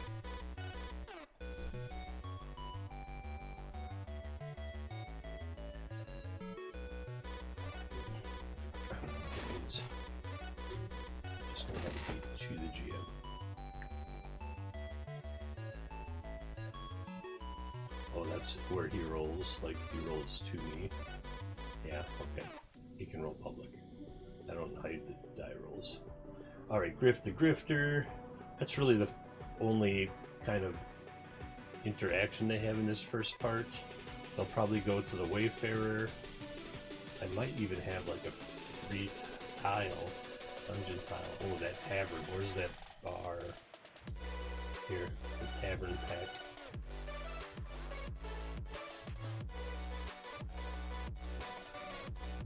Where he rolls, like he rolls to me. Yeah, okay. He can roll public. I don't hide the die rolls. Alright, Griff the Grifter. That's really the only kind of interaction they have in this first part. They'll probably go to the Wayfarer. I might even have like a free tile, dungeon tile. Oh, that tavern. Where's that bar? Here, the tavern pack.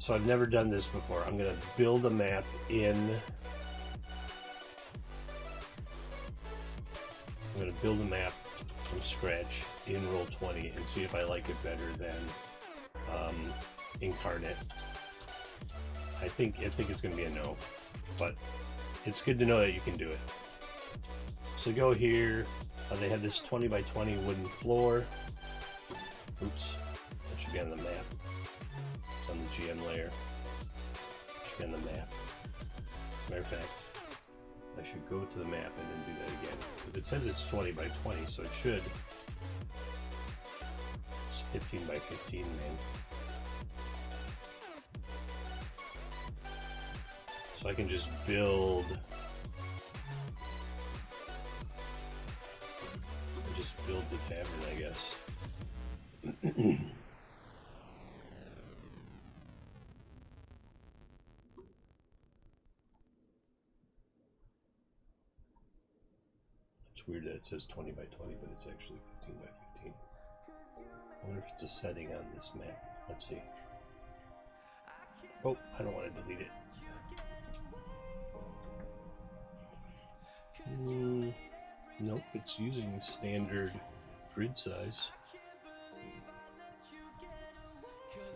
So I've never done this before. I'm going to build a map in... I'm going to build a map from scratch in Roll20 and see if I like it better than Inkarnate. I think it's going to be a no, but it's good to know that you can do it. So go here. They have this 20 by 20 wooden floor. Oops, that should be on the map. on the GM layer. Check on the map. Matter of fact, I should go to the map and then do that again. Because it says it's 20 by 20, so it should. It's 15 by 15, man. So I can just build. Just build the tavern, I guess. It's weird that it says 20 by 20, but it's actually 15 by 15. I wonder if it's a setting on this map. Let's see. Oh, I don't want to delete it. Nope, it's using standard grid size.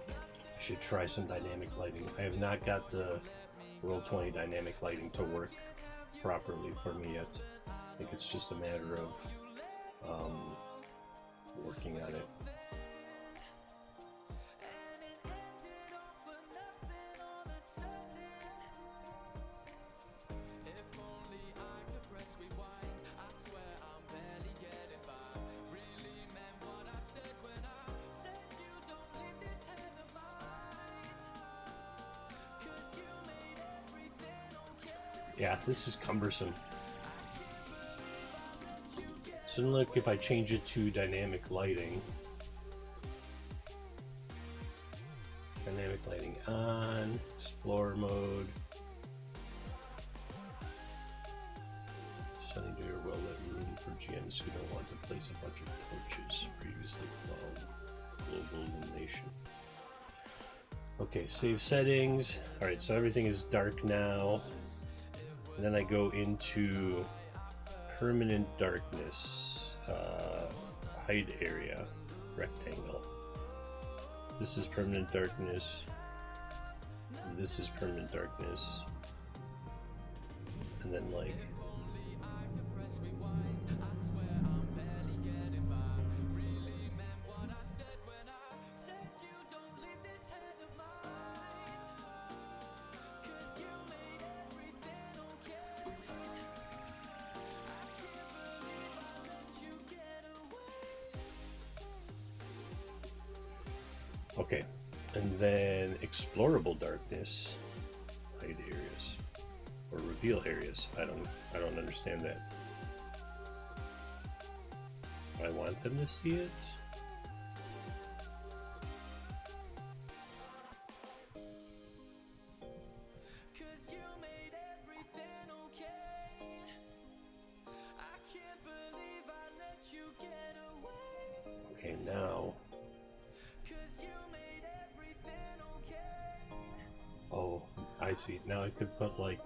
I should try some dynamic lighting. I have not got the Roll20 dynamic lighting to work properly for me yet. I think it's just a matter of working on it. Yeah, this is cumbersome. So look, if I change it to dynamic lighting. Dynamic lighting on, Explorer mode. Sunny day or well-lit room for GMs who don't want to place a bunch of torches, previously called global illumination. Okay, save settings. Alright, so everything is dark now. And then I go into permanent darkness, hide area, rectangle. This is permanent darkness. This is permanent darkness. And then like okay, and then explorable darkness, hide areas, or reveal areas. I don't understand that. I want them to see it. Okay, now. Oh, I see. Now I could put like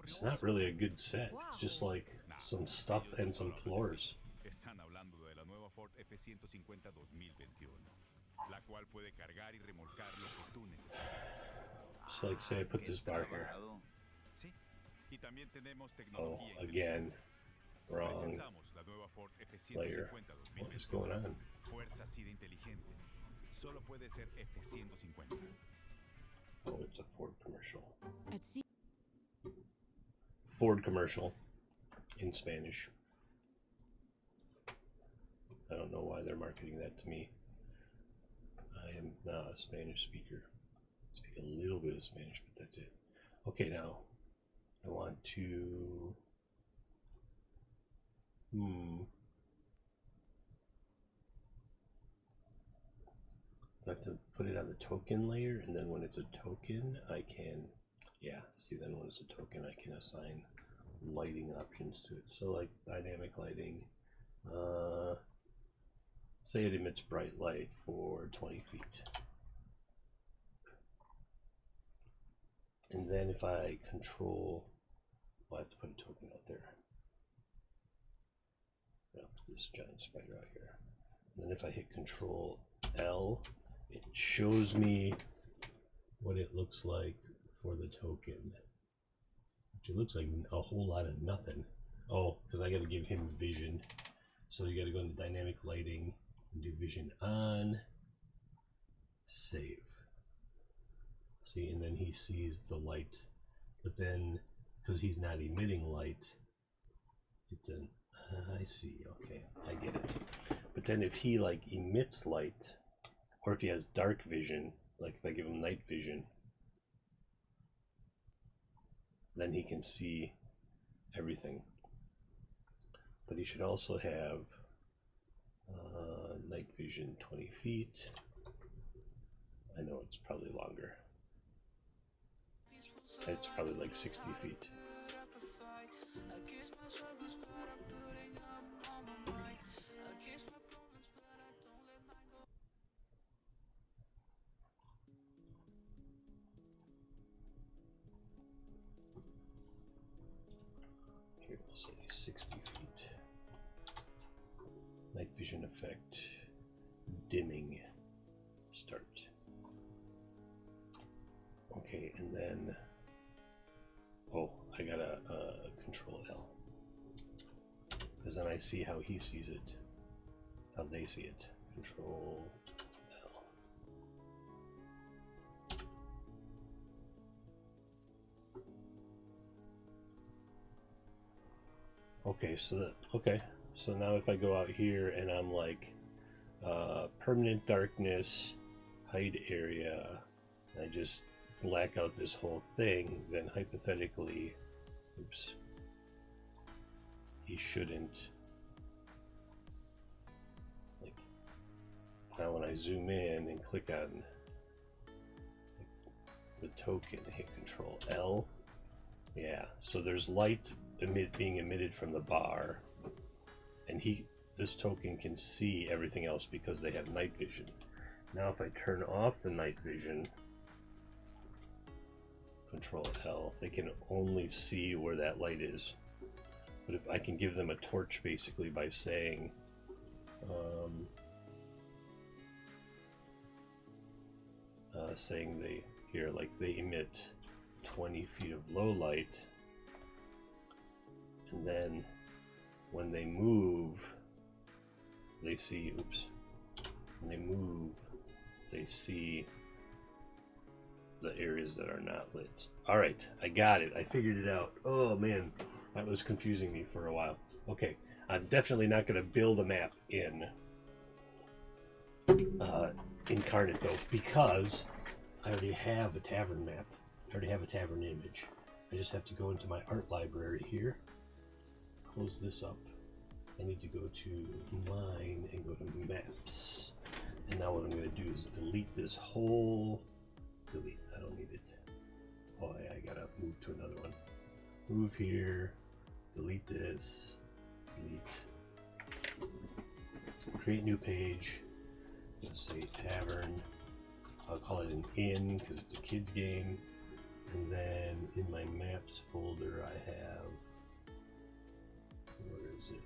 it's not really a good set. It's just like some stuff and some floors. Están hablando de la nueva Ford F-150 2021, la cual puede cargar y remolcar lo que tú necesites. Just like say I put this bar here. Sí. Y también tenemos tecnología. Oh, again. Wrong Presentamos la nueva Ford layer. F-150 What is going on? Fuerza así de inteligente. Solo puede ser F-150. Oh, it's a Ford commercial. At C Ford commercial in Spanish. I don't know why they're marketing that to me. I am not a Spanish speaker. I speak a little bit of Spanish, but that's it. Okay, now I want to I have to put it on the token layer, and then when it's a token, I can, yeah, see, then when it's a token, I can assign lighting options to it. So like dynamic lighting, say it emits bright light for 20 feet. And then if I control, well, I have to put a token out there. I'll put this giant spider out here. And then if I hit Control L, it shows me what it looks like for the token. It looks like a whole lot of nothing. Oh, because I got to give him vision. So you got to go into dynamic lighting and do vision on. Save. See, and then he sees the light. But then, because he's not emitting light, it doesn't. I see. Okay, I get it. But then if he like emits light, or if he has dark vision, like if I give him night vision, then he can see everything. But he should also have night vision 20 feet. I know it's probably longer. It's probably like 60 feet. Here we'll say 60 feet. Night vision effect. Dimming. Start. Okay, and then, oh, I gotta control L, because then I see how he sees it, how they see it. Control L. Okay, so so now if I go out here and I'm like permanent darkness, hide area, and I just black out this whole thing, then hypothetically, oops, he shouldn't, like, now when I zoom in and click on the token, hit Control L, yeah, so there's light being emitted from the bar, and this token can see everything else because they have night vision. Now if I turn off the night vision, Control L, they can only see where that light is. But if I can give them a torch basically by saying saying they emit 20 feet of low light, and then when they move they see, oops, when they move they see the areas that are not lit. All right, I got it. I figured it out. Oh man, that was confusing me for a while. Okay, I'm definitely not going to build a map in Inkarnate though, because I already have a tavern map. I already have a tavern image. I just have to go into my art library here, close this up. I need to go to mine and go to maps. And now what I'm going to do is delete this whole. Delete, I don't need it. Oh, I gotta move to another one. Move here, delete this, delete. Create new page. Just say tavern. I'll call it an inn because it's a kid's game. And then in my maps folder, I have. Where is it?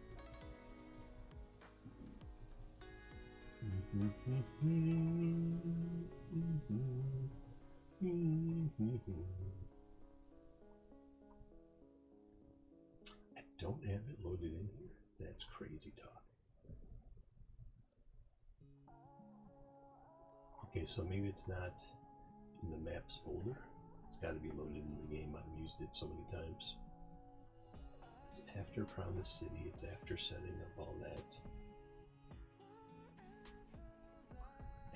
I don't have it loaded in here. That's crazy talk. Okay, so maybe it's not in the maps folder. It's got to be loaded in the game. I've used it so many times. It's after Promise City. It's after setting up all that.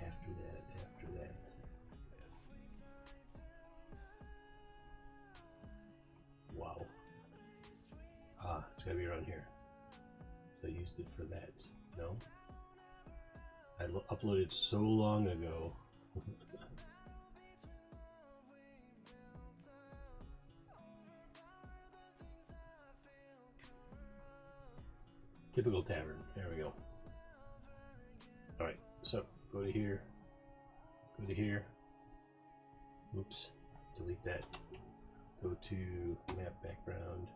After that. Wow. Ah, it's gotta be around here. So I used it for that. No? I uploaded so long ago. Typical tavern. There we go. Alright, so go to here. Go to here. Oops. Delete that. Go to map background.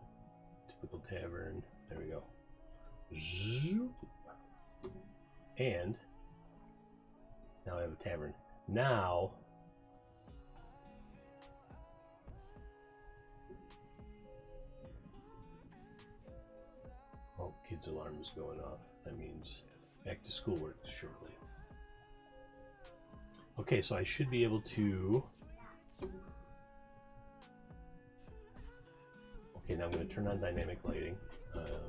Typical tavern. There we go. Zoop. And now I have a tavern. Now kids' alarm is going off. That means back to school work shortly. Okay, so I should be able to... Okay, now I'm going to turn on dynamic lighting.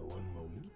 One moment.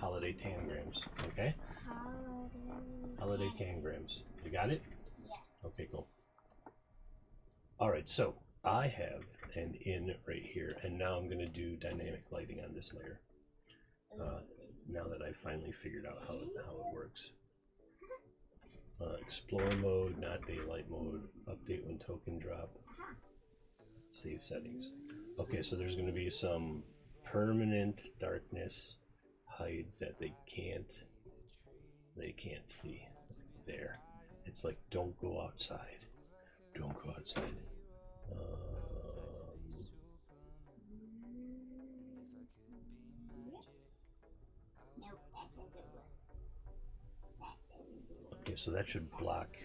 holiday tangrams. Okay? Holiday tangrams. You got it? Yeah. Okay, cool. Alright, so I have an in right here, and now I'm going to do dynamic lighting on this layer. Now that I finally figured out how it works. Explore mode, not daylight mode, update when token drop, save settings. Okay, so there's going to be some permanent darkness hide that they can't see there. It's like, don't go outside. Don't go outside. Okay, so that should block.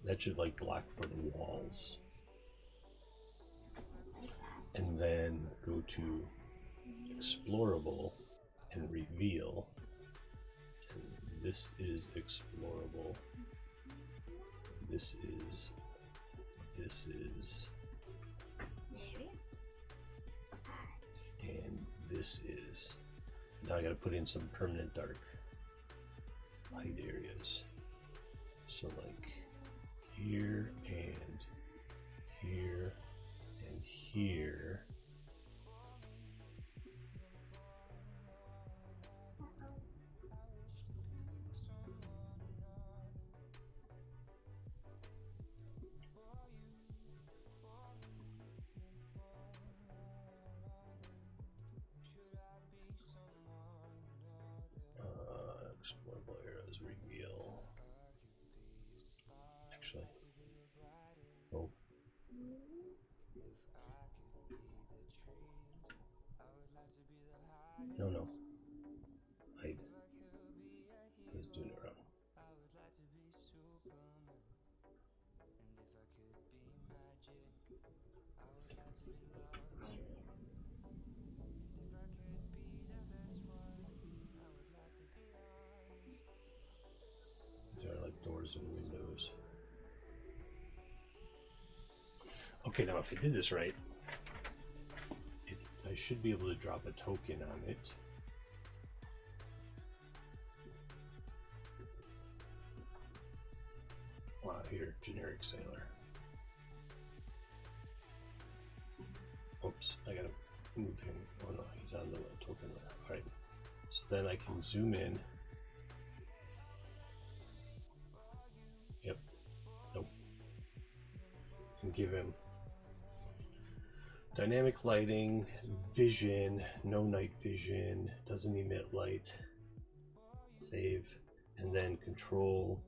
That should like block for the walls. And then go to explorable and reveal. And this is explorable. This is. And this is. Now I gotta put in some permanent dark light areas. So like here and here and here. Explorable areas, reveal. Actually, oh. No. Hide. He's doing it wrong. These are like doors and windows. Okay, now if I did this right, I should be able to drop a token on it. Wow, here, generic sailor. Oops, I gotta move him. Oh no, he's on the token layer. Alright, so then I can zoom in. Yep, nope. And give him dynamic lighting, vision, no night vision, doesn't emit light, save, and then control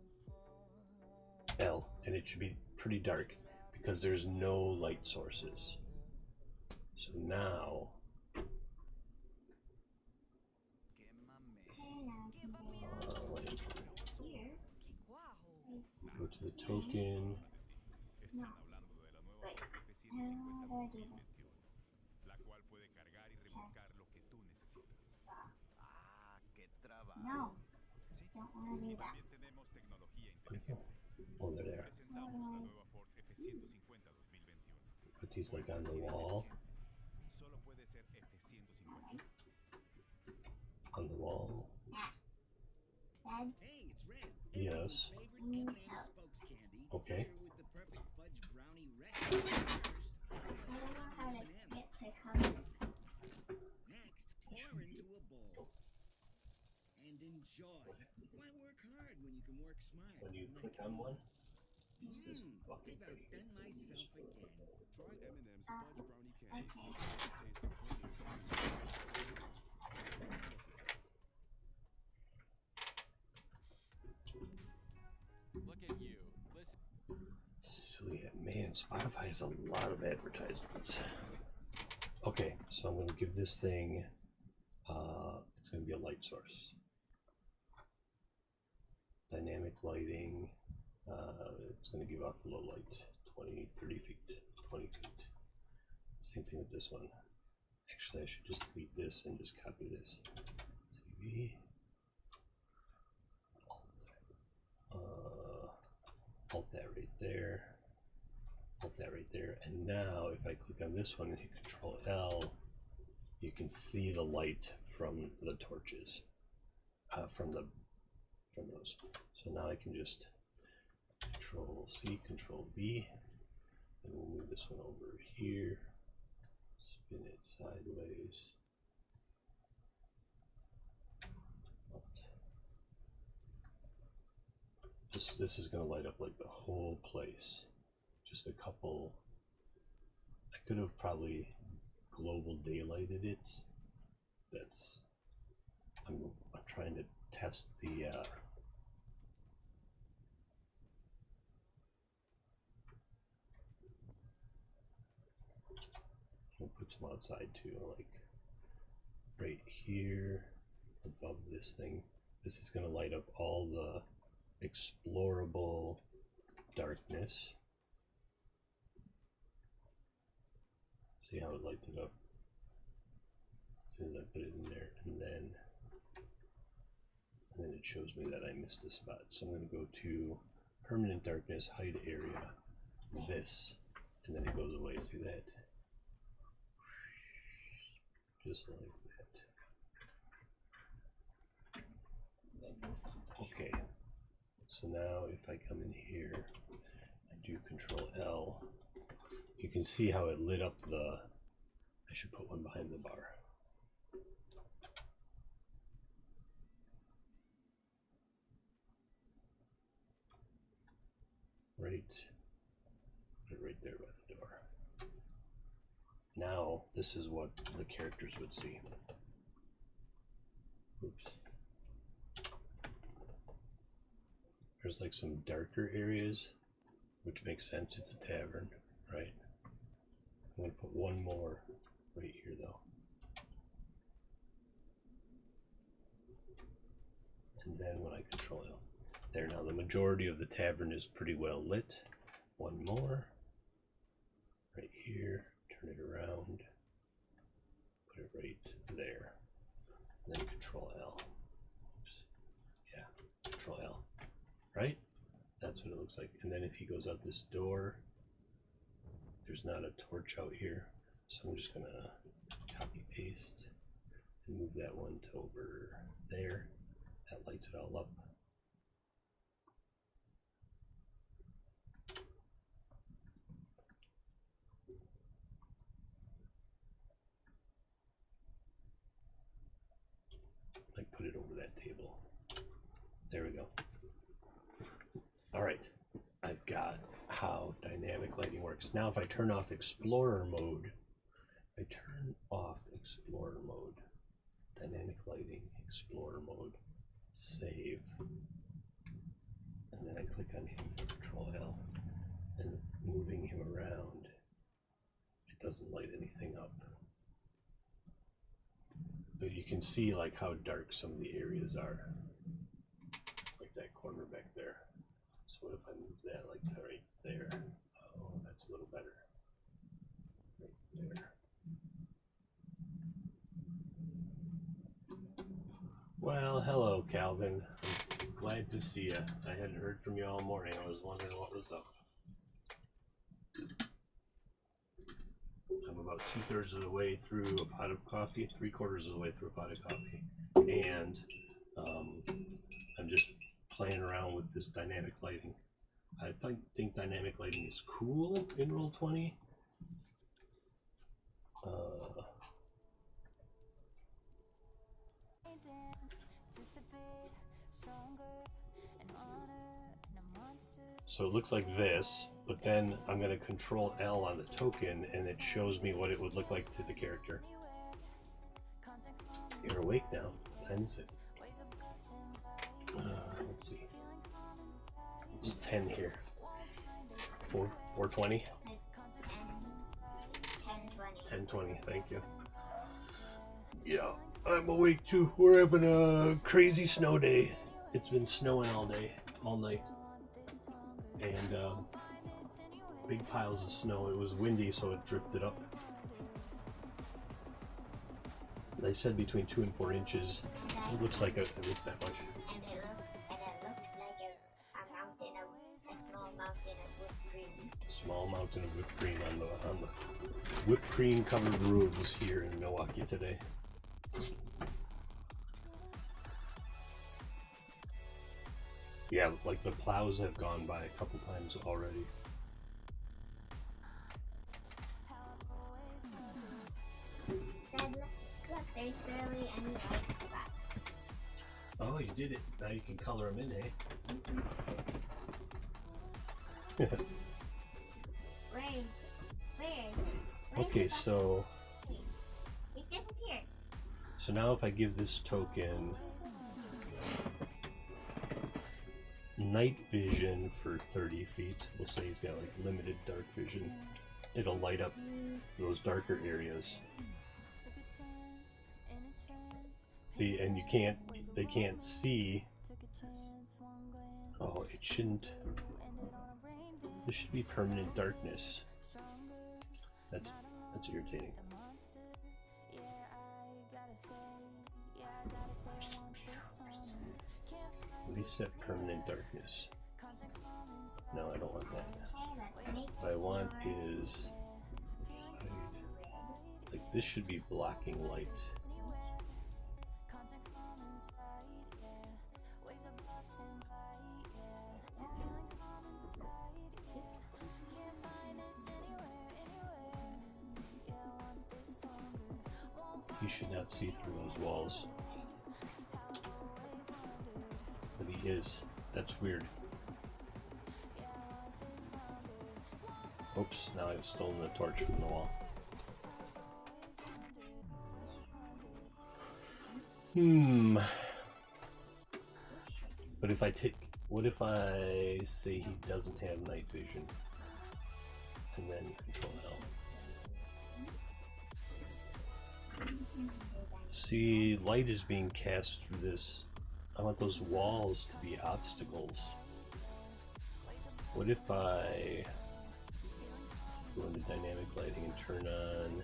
L, and it should be pretty dark because there's no light sources. So now go to the token. No. Wait. How do I do that? No. Don't want to do that. Oh, they're there. Put these like on the wall. On the wall. Dad? Hey, it's Red. Yes. Okay. I don't know how to get to cover. Next, pour into a bowl. And enjoy. Why work hard when you can work smart? When you click on one, I've outdone myself again. Try M&M's fudge brownie candies. Okay. Taste of honey Look at you. Listen. silly man, Spotify has a lot of advertisements. Okay, so I'm going to give this thing, it's going to be a light source. Dynamic lighting, it's going to give off low light, 20, 30 feet, 20 feet. Same thing with this one. Actually, I should just delete this and just copy this. CV. Alt that right there. Alt that right there. And now, if I click on this one and hit Control L, you can see the light from the torches. from those. So now I can just Control C, Control V, and we'll move this one over here. Spin it sideways. This is going to light up like the whole place. Just a couple. I could have probably global daylighted it. I'm trying to test the I'll put some outside too, like right here above this thing. This is going to light up all the explorable darkness. See how it lights it up as soon as I put it in there, and then it shows me that I missed a spot. So I'm going to go to permanent darkness, hide area, this, and then it goes away. See that? Just like that. Okay. So now if I come in here and do Control L, you can see how it lit up the, I should put one behind the bar. Put it right there by the door. Now this is what the characters would see. Oops. There's like some darker areas, which makes sense. It's a tavern, right? I'm going to put one more right here though. And then when I Control L, there, now the majority of the tavern is pretty well lit. One more right here, turn it around, put it right there, and then Control L. Oops. Yeah, Control L, right? That's what it looks like. And then if he goes out this door, there's not a torch out here, so I'm just gonna copy paste and move that one to over there. That lights it all up. Like put it over that table. There we go. All right, I've got how dynamic lighting works. Now if I turn off Explorer mode, dynamic lighting, Explorer mode, save, and then I click on him for Control L, and moving him around, it doesn't light anything up. But you can see like how dark some of the areas are, like that corner back there. So what if I move that like to right there? Oh, that's a little better. Right there. Well, hello, Calvin. I'm glad to see you. I hadn't heard from you all morning. I was wondering what was up. I'm about 2/3 of the way through a pot of coffee, 3/4 of the way through a pot of coffee, and I'm just playing around with this dynamic lighting. I think dynamic lighting is cool in Roll20. So it looks like this, but then I'm going to Control L on the token and it shows me what it would look like to the character. You're awake now. What time is it? Let's see. It's 10 here. 4:20? 10:20, thank you. Yeah, I'm awake too. We're having a crazy snow day. It's been snowing all day, all night. And big piles of snow. It was windy, so it drifted up. They said between 2 and 4 inches. It looks like at least that much. And it looked like a mountain of a small mountain of whipped cream. Small mountain of whipped cream on the whipped cream covered roads here in Milwaukee today. Yeah, like the plows have gone by a couple times already. Dad, look, there's barely any white spots. Oh, you did it. Now you can color them in, eh? Where is it? Where is it? Okay, so It disappeared. now if I give this token night vision for 30 feet, we'll say he's got like limited dark vision, it'll light up those darker areas. See, and they can't see. Oh, it shouldn't. This should be permanent darkness. That's irritating. Reset permanent darkness. No, I don't want that. What I want is like this should be blocking light. He should not see through those walls. But he is. That's weird. Oops, now I've stolen the torch from the wall. But if I take... What if I say he doesn't have night vision? And then Control L. See, light is being cast through this. I want those walls to be obstacles. What if I go into dynamic lighting and turn on...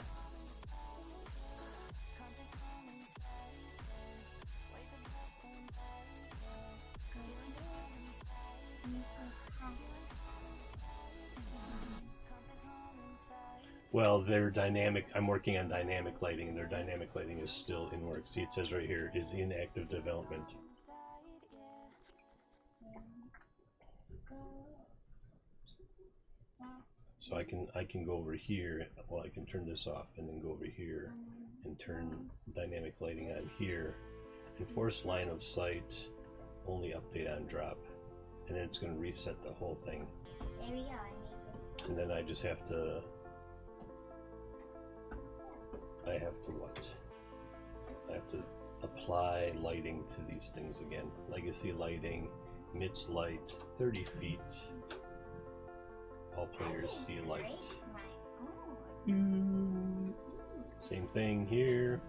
Well, they're dynamic. I'm working on dynamic lighting, and their dynamic lighting is still in work. See, it says right here, is in active development. So I can go over here. Well, I can turn this off and then go over here and turn dynamic lighting on here. Enforce line of sight, only update on drop, and then it's going to reset the whole thing. There we go. And then I just have to. I have to what? I have to apply lighting to these things again. Legacy lighting, emits light, 30 feet. All players see light. Same thing here.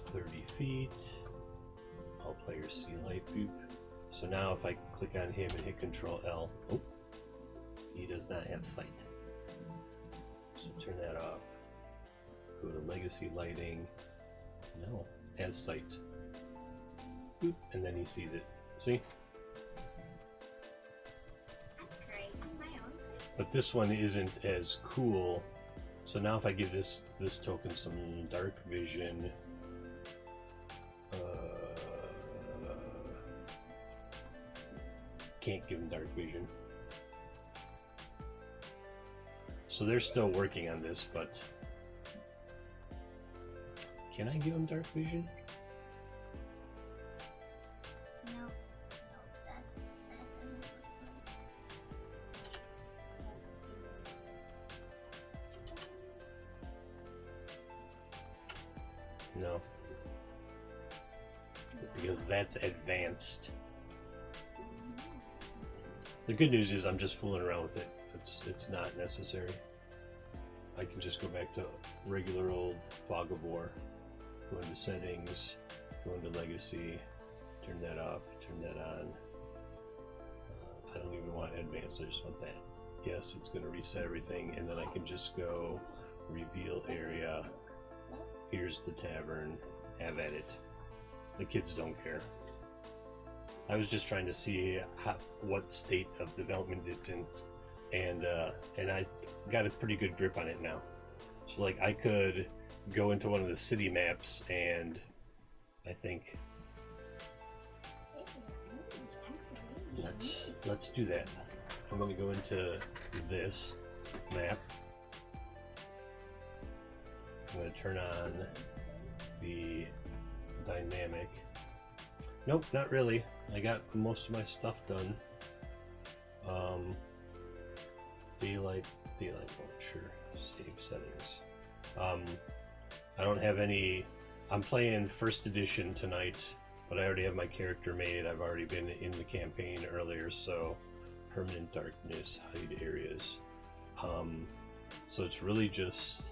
30 feet. All players see light. Boop. So now if I click on him and hit Control L, oh, he does not have sight. So turn that off. Go to legacy lighting. No, has sight. Boop, and then he sees it. See? But this one isn't as cool. So now if I give this token some dark vision, can't give him dark vision. So they're still working on this, but can I give him dark vision? No, because that's advanced. The good news is I'm just fooling around with it. It's not necessary. I can just go back to regular old Fog of War, go into settings, go into legacy, turn that off, turn that on. I don't even want advanced, I just want that. Yes, it's going to reset everything, and then I can just go reveal area. Here's the tavern, have at it. The kids don't care. I was just trying to see what state of development it's in, and I got a pretty good grip on it now. So like I could go into one of the city maps and I think let's do that. I'm gonna go into this map. I'm gonna turn on the dynamic. Nope, not really. I got most of my stuff done. Daylight mode, sure. Save settings. I don't have any. I'm playing first edition tonight, but I already have my character made. I've already been in the campaign earlier, so permanent darkness, hide areas. So it's really just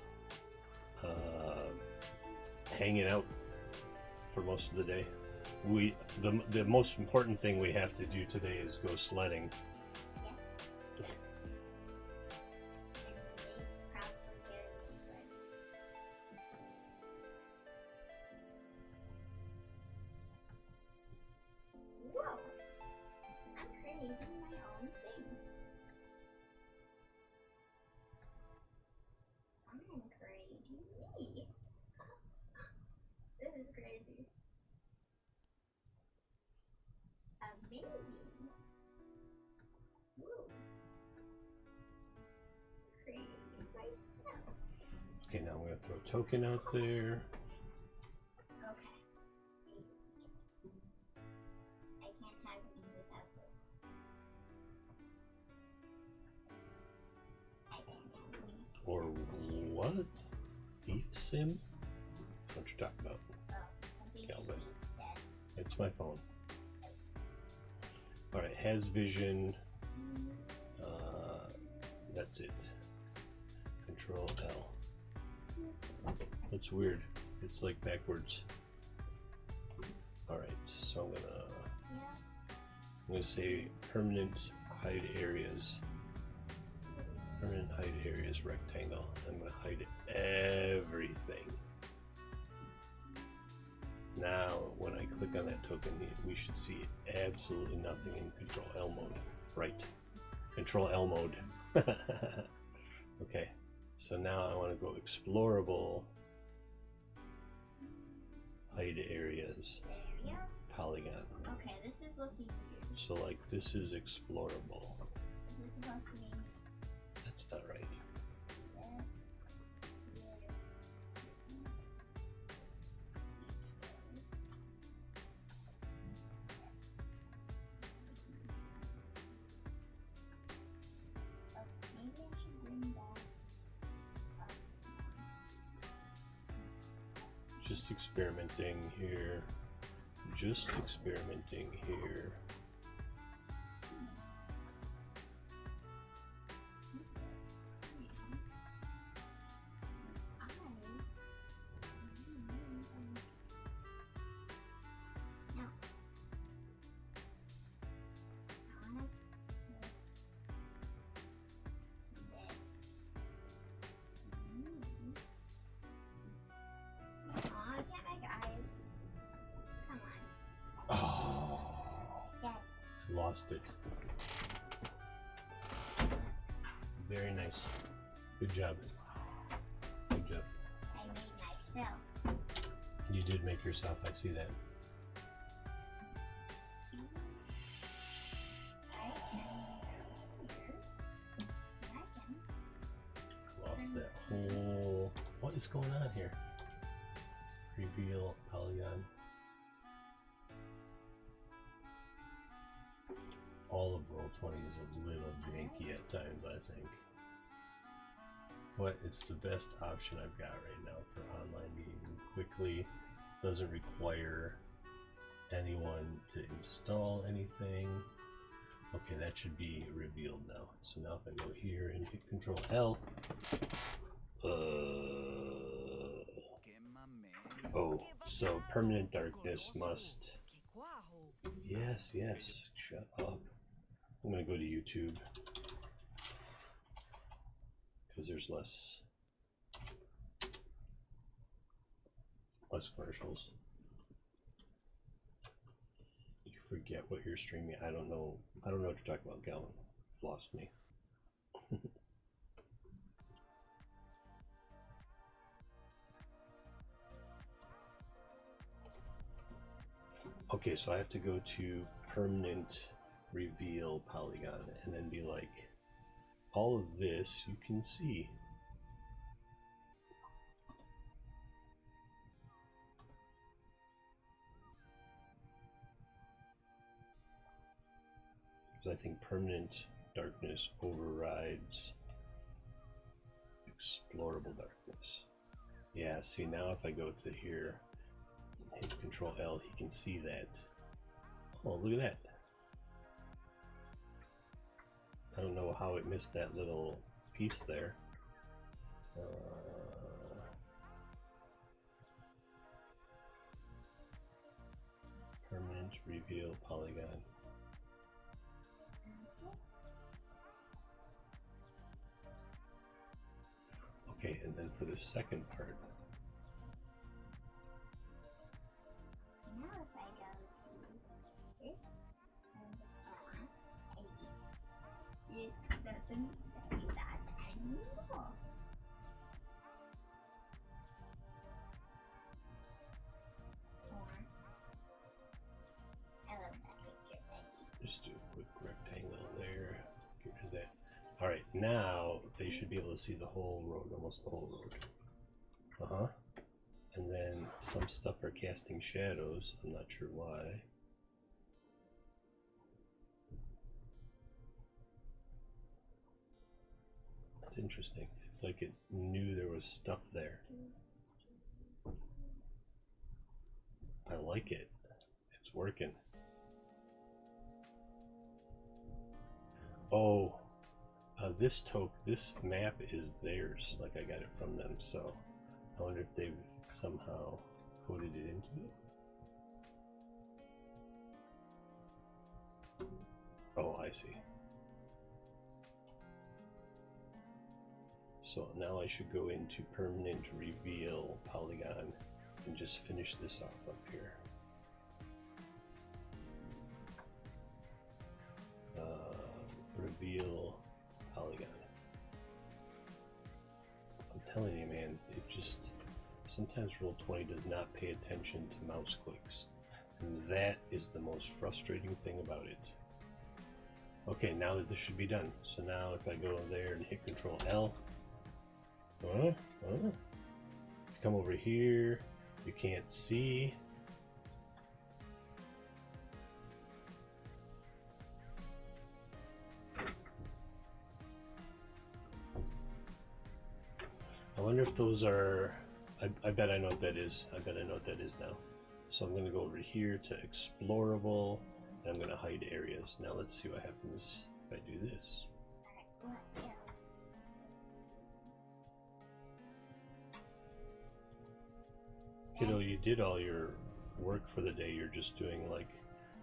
hanging out for most of the day. The most important thing we have to do today is go sledding. Whoa! I'm creating my own thing. I'm creating me. This is crazy. Amazing. Woo. Creating myself. Okay, now I'm going to throw a token out there. Okay. I can't tag you without this. I can't tag you. Or what? Thief sim? What you talking about? Calvin. It's my phone. Alright, has vision. That's it. Control L. That's weird. It's like backwards. Alright, so I'm gonna say permanent hide areas. Permanent hide areas rectangle. I'm gonna hide everything. Now, when I click on that token, we should see absolutely nothing in Control L mode. Right. Control L mode. Okay. So now I want to go explorable. Hide areas. Area? Polygon. Okay, this is looking weird. So like this is explorable. Is this supposed to mean? That's not right. Maybe I should bring that. Just experimenting here. Just experimenting here. Lost it. Very nice. Good job. Good job. I made myself. You did make yourself, I see that. Lost that whole... What is going on here? Reveal polygon. All of Roll20 is a little janky at times, I think. But it's the best option I've got right now for online meeting quickly. Doesn't require anyone to install anything. Okay, that should be revealed now. So now if I go here and hit Control L. Oh, so permanent darkness must... Yes, yes, shut up. I'm gonna go to YouTube because there's less commercials. You forget what you're streaming. I don't know what you're talking about, Galvin. You've lost me. Okay, so I have to go to permanent reveal polygon, and then be like, all of this you can see. Because I think permanent darkness overrides explorable darkness. Yeah, see, now if I go to here, hit Control L, he can see that. Oh, look at that. I don't know how it missed that little piece there. Permanent reveal polygon. Okay, and then for the second part. Now if I go to this and just go on A, it doesn't say that anymore. Or I love that picture thing. Just do a quick rectangle there. Get rid of that. Alright, now they should be able to see the whole road, almost the whole road. And then some stuff are casting shadows. I'm not sure why. It's interesting. It's like it knew there was stuff there. I like it. It's working. Oh, this map is theirs. Like I got it from them, so I wonder if they've somehow coded it into it. Oh, I see. So now I should go into permanent reveal polygon and just finish this off up here. Reveal polygon. I'm telling you, man, it just sometimes Roll20 does not pay attention to mouse clicks, and that is the most frustrating thing about it. Okay, now that this should be done. So now if I go there and hit Control L, if you come over here, you can't see. I wonder if those are, I bet I know what that is. I bet I know what that is now. So I'm going to go over here to explorable, and I'm going to hide areas. Now let's see what happens if I do this. Alright, what else? Kiddo, you did all your work for the day. You're just doing like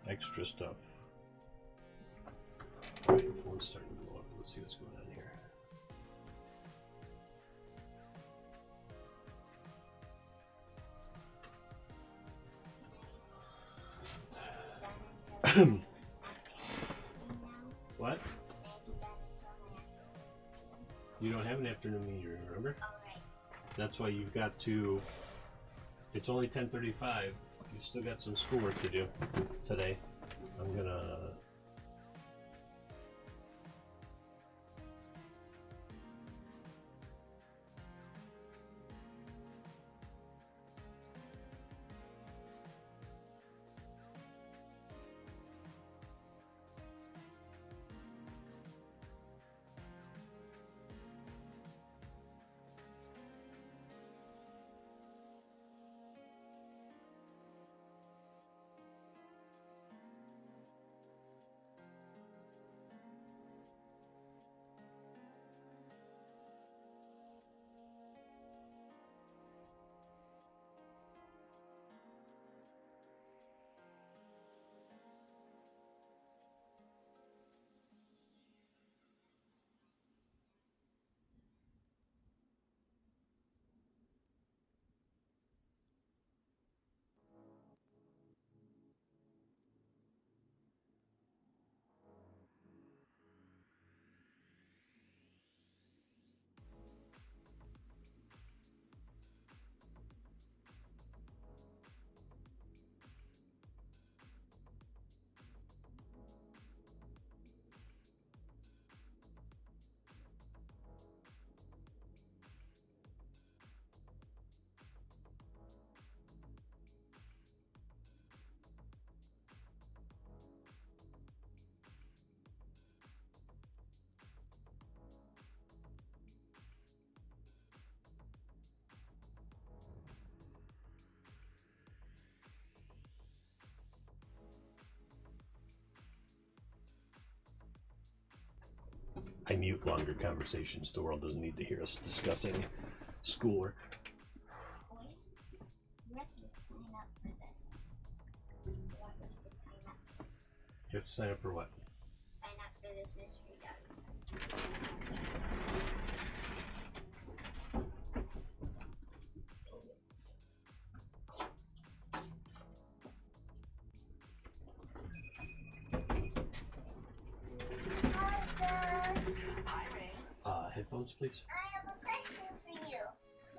extra stuff. Alright, your phone's starting to blow up. Let's see what's going on here. What? You don't have an afternoon meeting, remember? That's why you've got to. It's only 10:35. You still got some schoolwork to do today. I'm gonna. I mute longer conversations. The world doesn't need to hear us discussing schoolwork. Wait, you have to sign up for this. You want us to sign up? You have to sign up for what? Sign up for this mystery dog. Headphones, please. I have a question for you.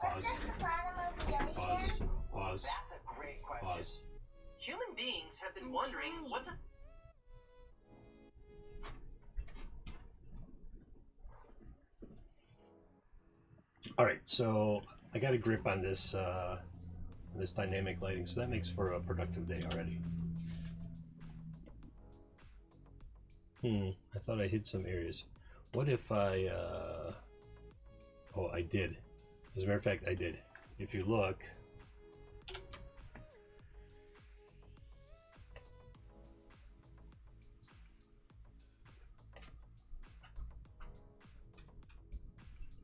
Pause. What's at the bottom of the ocean? Pause. That's a great question. Pause. Human beings have been wondering what's a All right, so I got a grip on this this dynamic lighting, so that makes for a productive day already. I thought I hid some areas. What if I oh, I did. As a matter of fact, I did. If you look,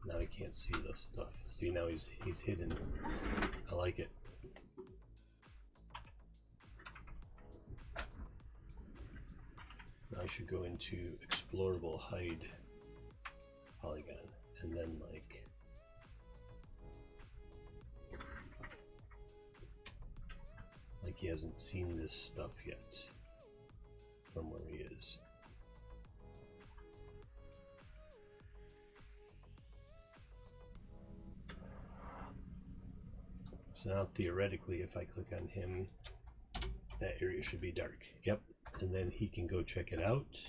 now I can't see the stuff. See, now he's hidden. I like it. Now I should go into explorable hide polygon and then like he hasn't seen this stuff yet from where he is. So now theoretically, if I click on him, that area should be dark. Yep. And then he can go check it out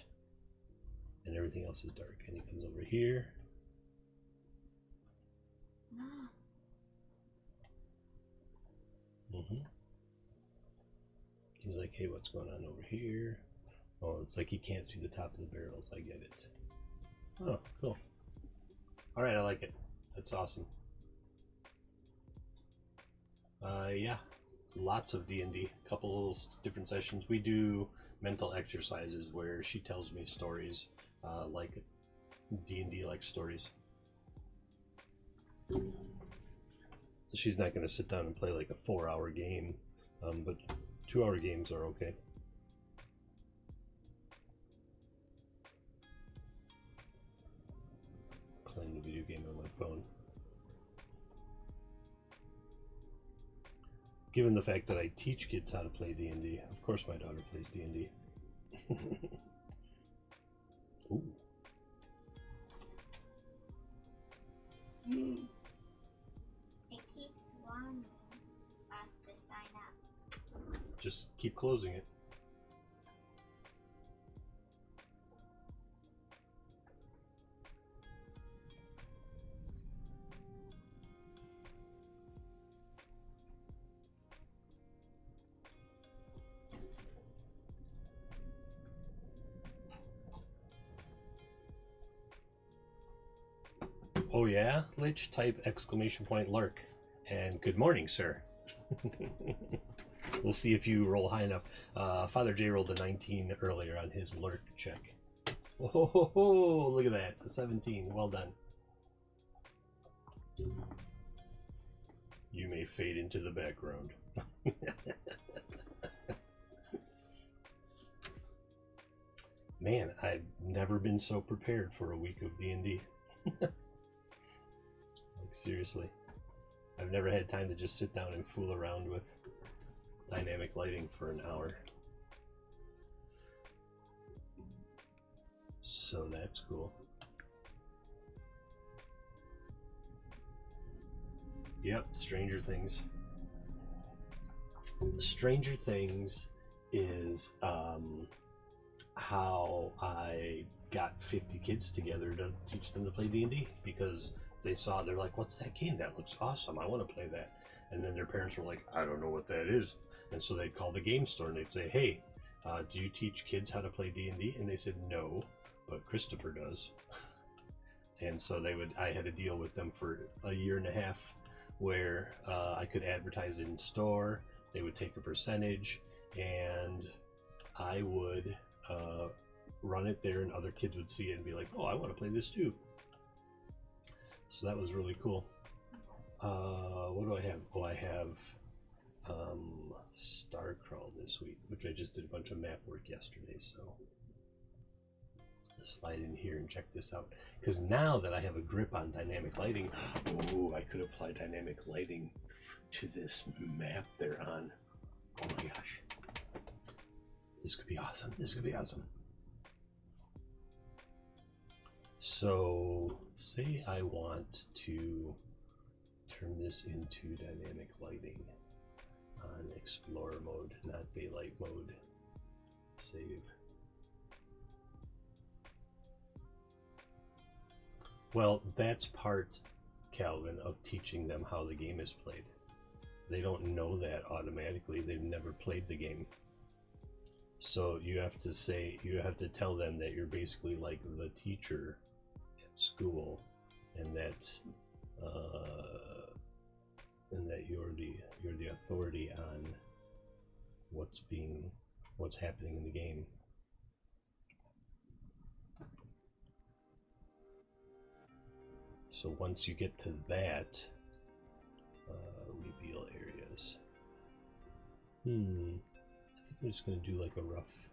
and everything else is dark. And he comes over here. He's like, hey, what's going on over here? Oh, it's like he can't see the top of the barrels. I get it. Oh, cool. All right, I like it. That's awesome. Yeah, lots of D&D. A couple little different sessions. We do mental exercises where she tells me stories, like D&D like stories. She's not going to sit down and play like a 4-hour game, but 2-hour games are okay. Playing a video game on my phone. Given the fact that I teach kids how to play D&D, of course my daughter plays D&D. Ooh. It keeps wanting us to sign up. Just keep closing it. Oh yeah? Lich, type exclamation point lurk. And good morning, sir. We'll see if you roll high enough. Father J rolled a 19 earlier on his lurk check. Oh, look at that. A 17. Well done. You may fade into the background. Man, I've never been so prepared for a week of D&D. Like, seriously. I've never had time to just sit down and fool around with dynamic lighting for an hour. So that's cool. Yep, Stranger Things. Stranger Things is how I got 50 kids together to teach them to play D&D, because they saw, they're like, what's that game? That looks awesome. I want to play that. And then their parents were like, I don't know what that is. And so they'd call the game store and they'd say, hey, do you teach kids how to play D&D? And they said, no, but Christopher does. And so I had a deal with them for a year and a half where I could advertise it in store. They would take a percentage, and I would run it there, and other kids would see it and be like, "Oh, I want to play this too." So that was really cool. What do I have? Oh, I have Starcrawl this week, which I just did a bunch of map work yesterday. So let's slide in here and check this out. Because now that I have a grip on dynamic lighting, oh, I could apply dynamic lighting to this map they're on. Oh my gosh. This could be awesome. This could be awesome. So, say I want to turn this into dynamic lighting on Explorer mode, not daylight mode. Save. Well, that's part, Calvin, of teaching them how the game is played. They don't know that automatically. They've never played the game. So you have to tell them that you're basically like the teacher at school, and that you're the authority on what's happening in the game. So once you get to that, reveal areas. I think I'm just gonna do like a rough,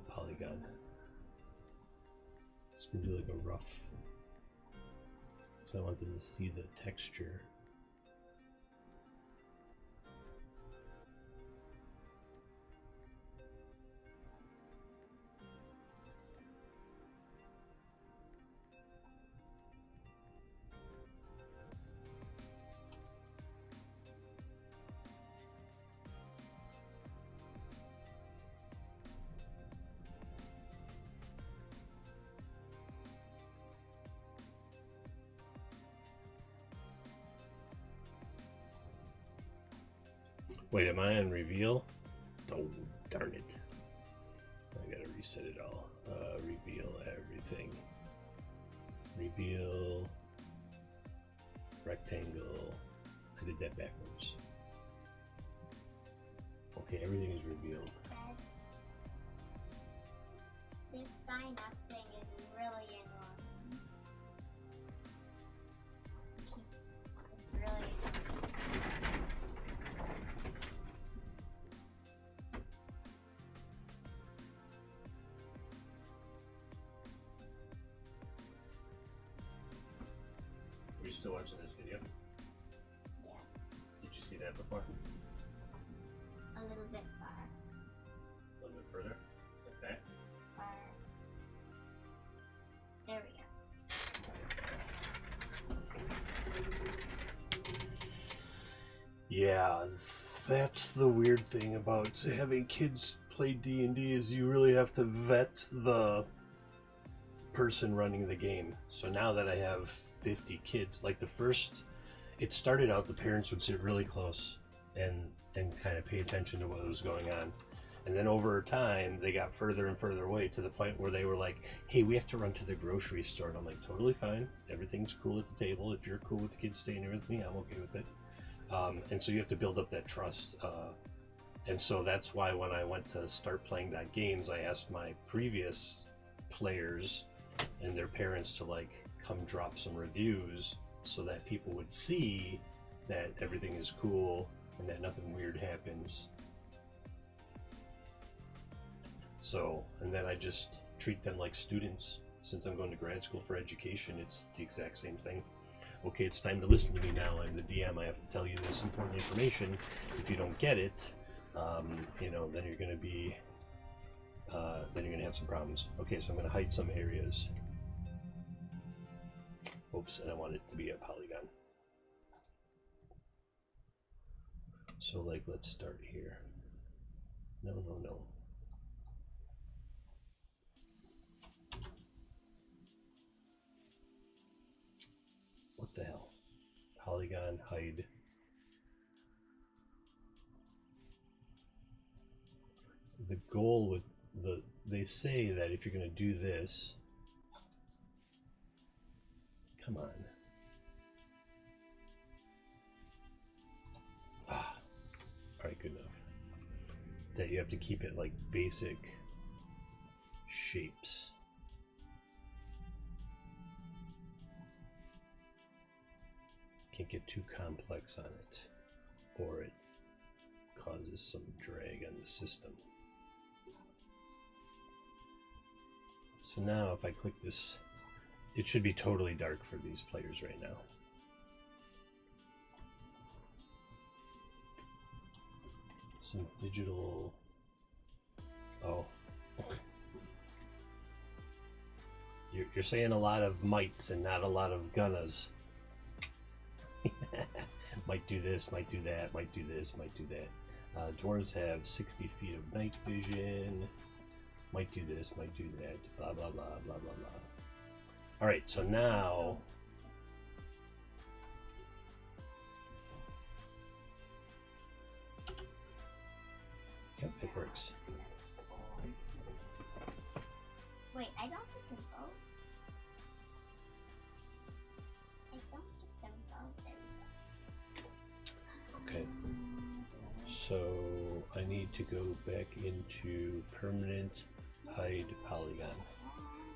polygon. Just gonna do like a rough, because I want them to see the texture. Wait, am I on reveal? Oh, darn it. I gotta reset it all. Reveal everything. Reveal rectangle. I did that backwards. Okay, everything is revealed. This sign up thing is really annoying. It's really annoying. Are you still watching this video? Yeah. Did you see that before? A little bit far. A little bit further? Like that? Far. There we go. Yeah, that's the weird thing about having kids play D&D is you really have to vet the person running the game. So now that I have 50 kids, like it started out the parents would sit really close and kind of pay attention to what was going on. And then over time, they got further and further away to the point where they were like, hey, we have to run to the grocery store. And I'm like, totally fine. Everything's cool at the table. If you're cool with the kids staying here with me, I'm okay with it. And so you have to build up that trust. And so that's why when I went to start playing that games, I asked my previous players and their parents to like come drop some reviews so that people would see that everything is cool and that nothing weird happens. So, and then I just treat them like students. Since I'm going to grad school for education, it's the exact same thing. Okay, it's time to listen to me now. I'm the DM. I have to tell you this important information. If you don't get it, then you're going to be, then you're going to have some problems. Okay, so I'm going to hide some areas. Oops, and I want it to be a polygon. So, like, let's start here. No. What the hell? Polygon, hide. The goal with they say that if you're going to do this, come on. Alright, good enough. That you have to keep it like basic shapes. Can't get too complex on it, or it causes some drag on the system. So now if I click this, it should be totally dark for these players right now. Some digital... Oh. You're saying a lot of mights and not a lot of gunnas. Might do this, might do that, might do this, might do that. Dwarves have 60 feet of night vision. Might do this, might do that, blah, blah, blah, blah, blah, blah. Alright, so now... Yep, it works. Wait, I don't get them both. I don't get them both. Okay. So I need to go back into permanent hide polygon.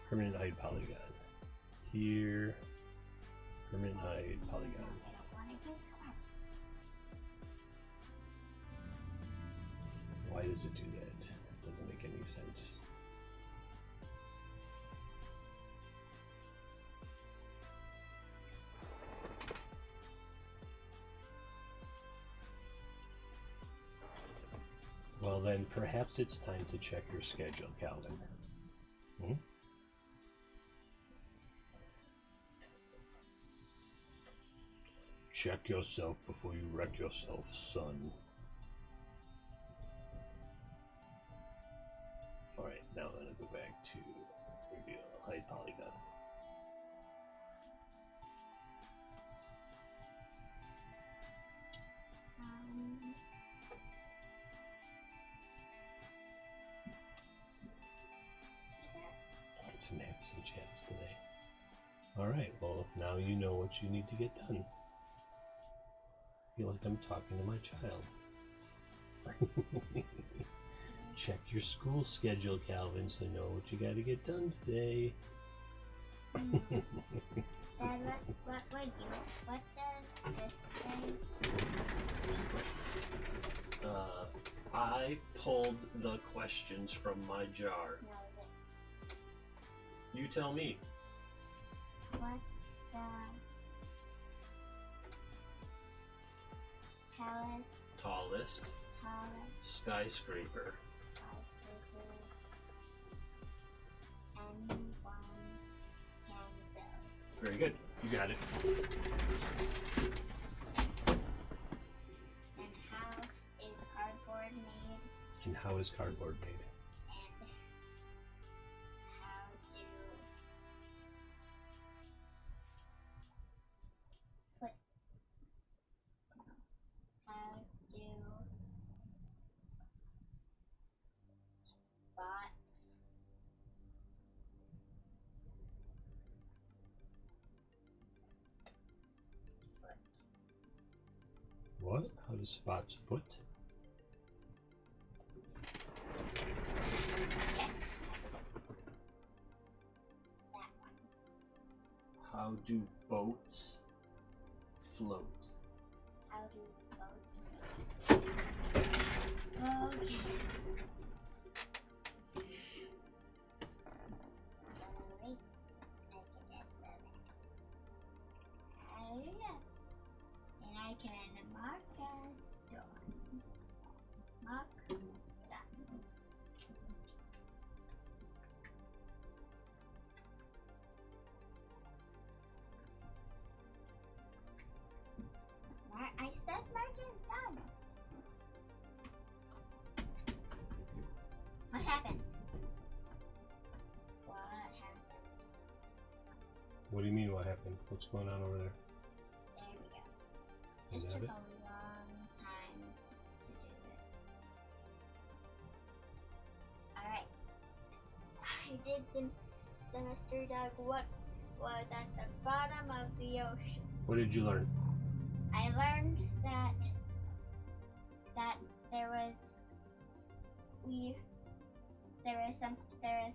Permanent hide polygon. Here. Permanent hide polygon. Why does it do that? Doesn't make any sense. Well then, perhaps it's time to check your schedule, Calvin. Hmm? Check yourself before you wreck yourself, son. Alright, now I'm gonna go back to reveal hide polygon. Get some naps and chats today. Alright, well now you know what you need to get done. I feel like I'm talking to my child. Check your school schedule, Calvin, so know what you gotta get done today. Dad, what does this say? I pulled the questions from my jar. No, this. You tell me. What's the Tallest skyscraper. Anyone can build. Very good. You got it. And how is cardboard made? And how is cardboard made? And how do spots What? How does spots foot? How do boats float? How do boats float? Okay. Wait, I can just spell that. And I can mark as done. Mark done. I said mark is done. What happened? What happened? What do you mean what happened? What's going on over there? There we go. Is This that took it? a long time to do this. Alright. I did the Mr. Dog what was at the bottom of the ocean. What did you learn? I learned that there was there is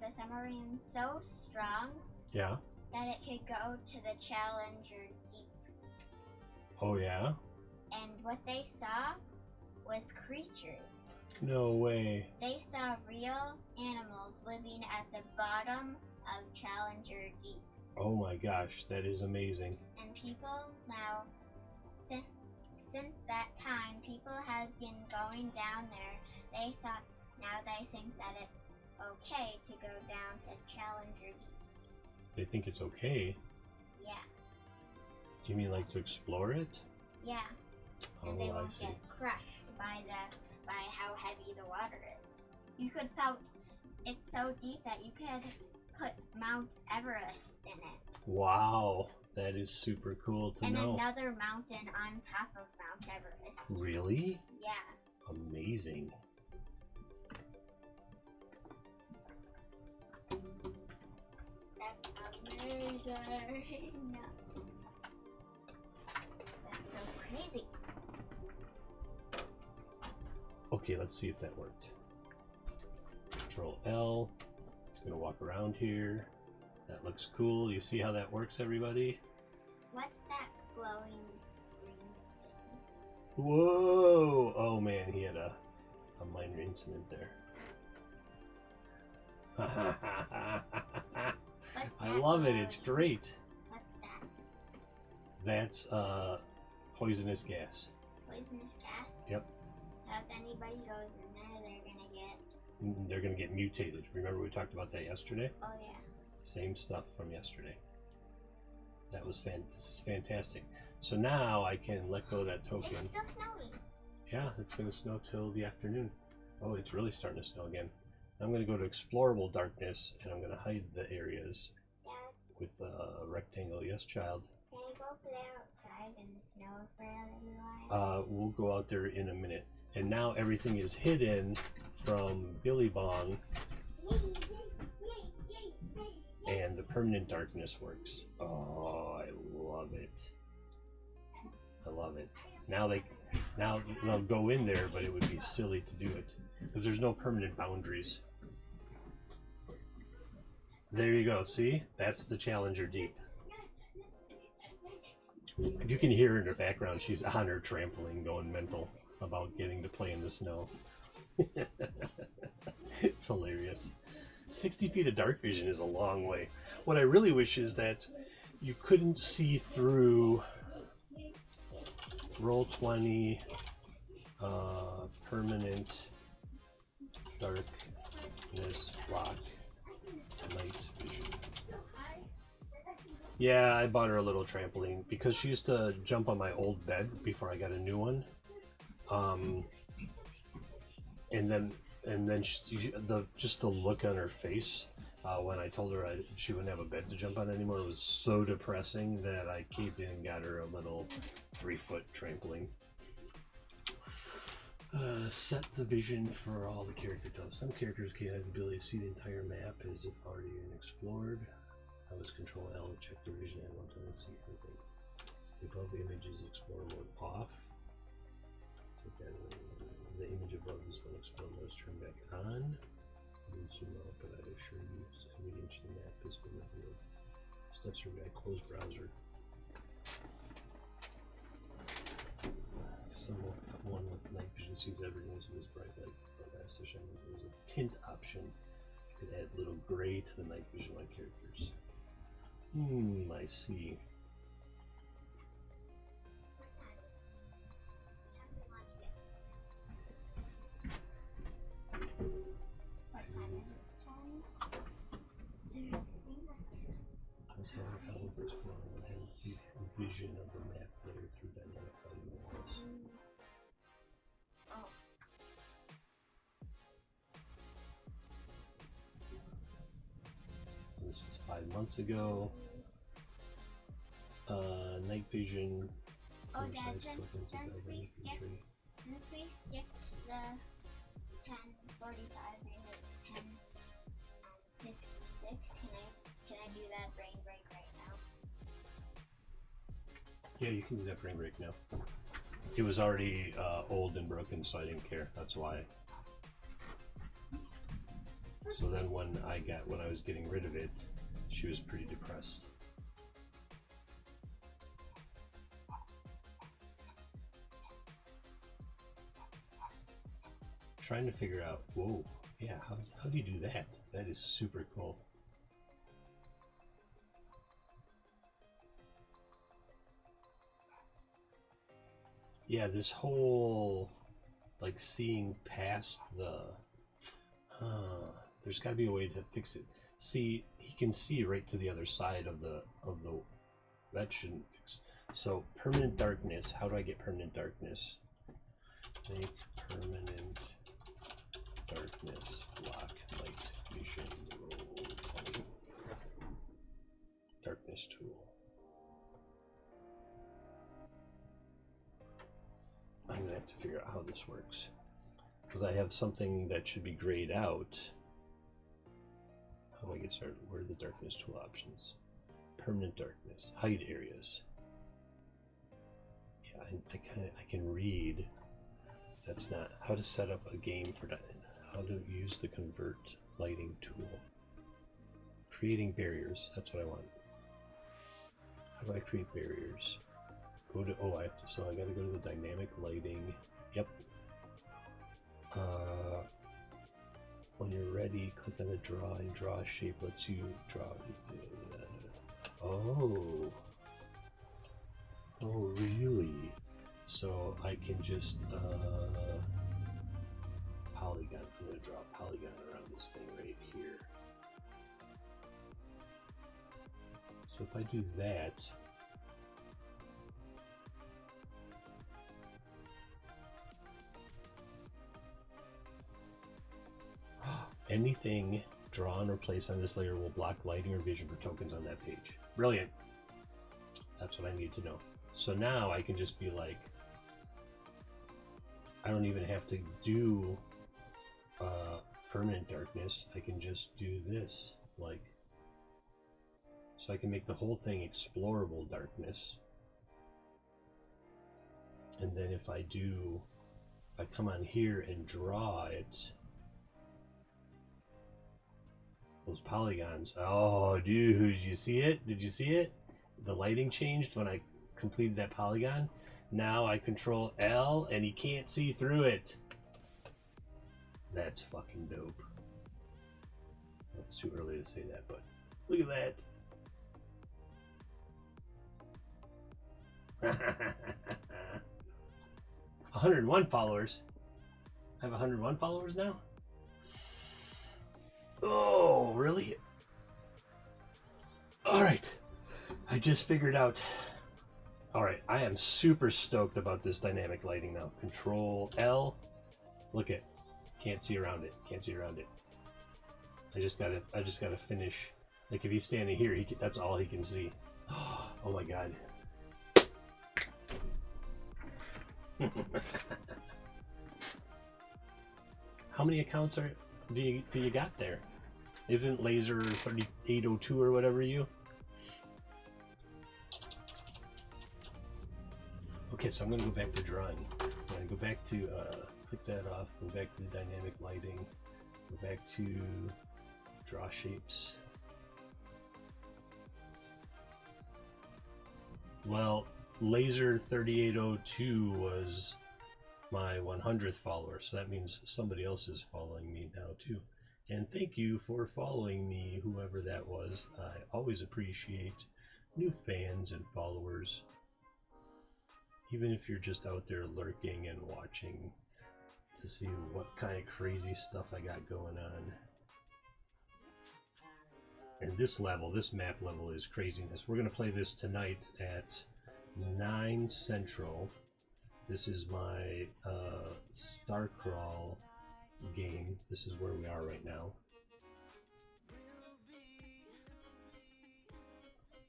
a submarine so strong Yeah. that it could go to the Challenger Deep. Oh yeah. And what they saw was creatures. No way. They saw real animals living at the bottom of Challenger Deep. Oh my gosh, that is amazing. And people now, since that time, people have been going down there. Now they think that it's okay to go down to Challenger Deep. They think it's okay. Yeah. You mean like to explore it? Yeah. And Oh, they I won't see. get crushed by how heavy the water is. You could felt it's so deep that you could put Mount Everest in it. Wow, that is super cool to And know. another mountain on top of Mount Everest. Really? Yeah. Amazing. That's amazing. That's so crazy. Okay, let's see if that worked. Control L. It's gonna walk around here. That looks cool. You see how that works, everybody? What's that glowing green thing? Whoa! Oh man, he had a minor incident there. I love it. It's great. What's that? That's poisonous gas. Poisonous gas? Yep. So if anybody goes in there, They're gonna get mutated. Remember we talked about that yesterday? oh yeah. Same stuff from yesterday. That was this is fantastic. So now I can let go of that token. It's still snowing. Yeah, it's gonna snow till the afternoon. Oh, it's really starting to snow again. I'm gonna go to explorable darkness and I'm gonna hide the areas with a rectangle. Yes, child. Can I go play outside in the snow for a little while? We'll go out there in a minute. And now everything is hidden from Billy Bong, and the permanent darkness works. Oh, I love it. I love it. Now they'll go in there, but it would be silly to do it because there's no permanent boundaries. There you go. See, that's the Challenger Deep. If you can hear her in the background, she's on her trampoline going mental about getting to play in the snow. It's hilarious. 60 feet of dark vision is a long way. What I really wish is that you couldn't see through Roll20 permanent darkness block night vision. Yeah, I bought her a little trampoline because she used to jump on my old bed before I got a new one. And then just the look on her face when I told her she wouldn't have a bed to jump on anymore was so depressing that I caved in and got her a little 3-foot trampoline. Set the vision for all the character types. Some characters can have the ability to see the entire map as if already been explored. I was Control L to check the vision at one time and see everything. The above image is explore mode off. So then the image above is when explore mode is turned back on. You zoom out, but I assure you every inch of the map has been revealed. Steps are back, close browser. Someone with night vision sees everything as it is bright light. The last session there was a tint option. You could add little gray to the night vision light characters. I see. Vision of the map layer through dynamic value walls. This is 5 months ago. Night vision. Oh, Dad, since we skipped the 10:45, maybe it's 10:56. Can I do that brain break right now? Yeah, you can do that brain break now. It was already old and broken, so I didn't care. That's why. So then when I was getting rid of it, she was pretty depressed. Trying to figure out, whoa, yeah, how do you do that? That is super cool. Yeah, this whole, like, seeing past the, there's got to be a way to fix it. See, he can see right to the other side of the, that shouldn't fix. So, permanent darkness, how do I get permanent darkness? Make permanent darkness, block, light, vision, roll, 20. Darkness tool. I'm gonna have to figure out how this works, because I have something that should be grayed out. How do I get started? Where are the darkness tool options? Permanent darkness, hide areas. Yeah, I can read. That's not how to set up a game for that. How to use the convert lighting tool. Creating barriers. That's what I want. How do I create barriers? Go to, oh, I have to, so I gotta go to the dynamic lighting. Yep. When you're ready, click on the draw, and draw a shape lets you draw. Oh. Oh, really? So I can just, polygon. I'm gonna draw a polygon around this thing right here. So if I do that, anything drawn or placed on this layer will block lighting or vision for tokens on that page. Brilliant. That's what I need to know. So now I can just be like, I don't even have to do permanent darkness. I can just do this, like, so I can make the whole thing explorable darkness. And then if I come on here and draw it, those polygons. Oh, dude, did you see it? Did you see it? The lighting changed when I completed that polygon. Now I control L and he can't see through it. That's fucking dope. It's too early to say that, but look at that. 101 followers. I have 101 followers now? Oh, really? Alright. I just figured out. Alright, I am super stoked about this dynamic lighting now. Control L. Look at. Can't see around it. Can't see around it. I just gotta finish. Like if he's standing here, that's all he can see. Oh my god. How many accounts do you got there? Isn't Laser 3802 or whatever you? Okay, so I'm gonna go back to drawing. I'm gonna go back to click that off. Go back to the dynamic lighting. Go back to draw shapes. Well, Laser 3802 was my 100th follower, so that means somebody else is following me now too. And thank you for following me, whoever that was. I always appreciate new fans and followers, even if you're just out there lurking and watching to see what kind of crazy stuff I got going on. And this level, this map level, is craziness. We're going to play this tonight at 9 Central. This is my Starcrawl game. This is where we are right now.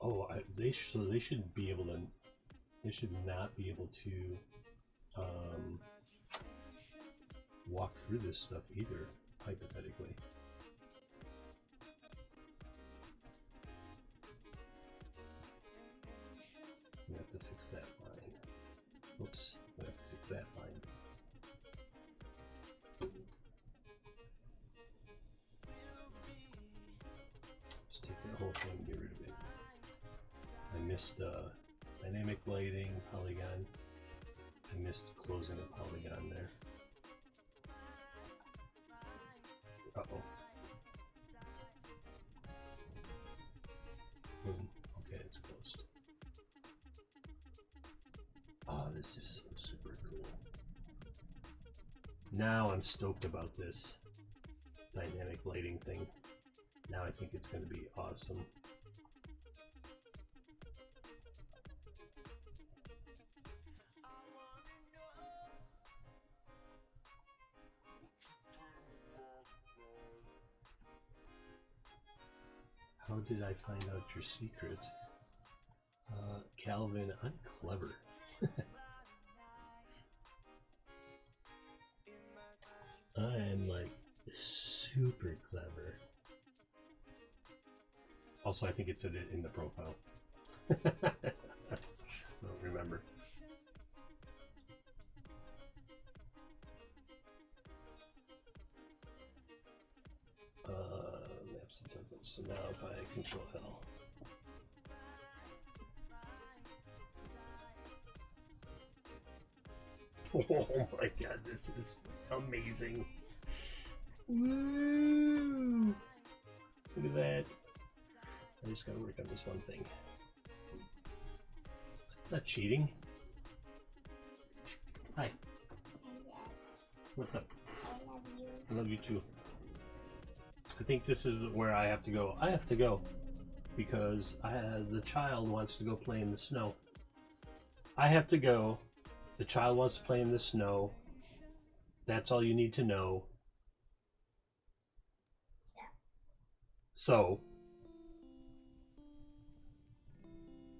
Oh, they should be able to. They should not be able to walk through this stuff either, hypothetically. We have to fix that line. Oops, we have to fix that line. missed dynamic lighting, polygon. I missed closing a polygon there. Uh-oh. Boom. Okay, it's closed. Oh, this is so super cool. Now I'm stoked about this dynamic lighting thing. Now I think it's going to be awesome. How did I find out your secret? Calvin, I'm clever. I am like super clever. Also, I think it's in the profile. I don't remember. Maps and templates. So now if I control L. Oh my god, this is amazing. Woo! Look at that. I just gotta work on this one thing. That's not cheating. Hi. What's up? I love you too. I think this is where I have to go. I have to go because the child wants to go play in the snow. I have to go. The child wants to play in the snow. That's all you need to know. So,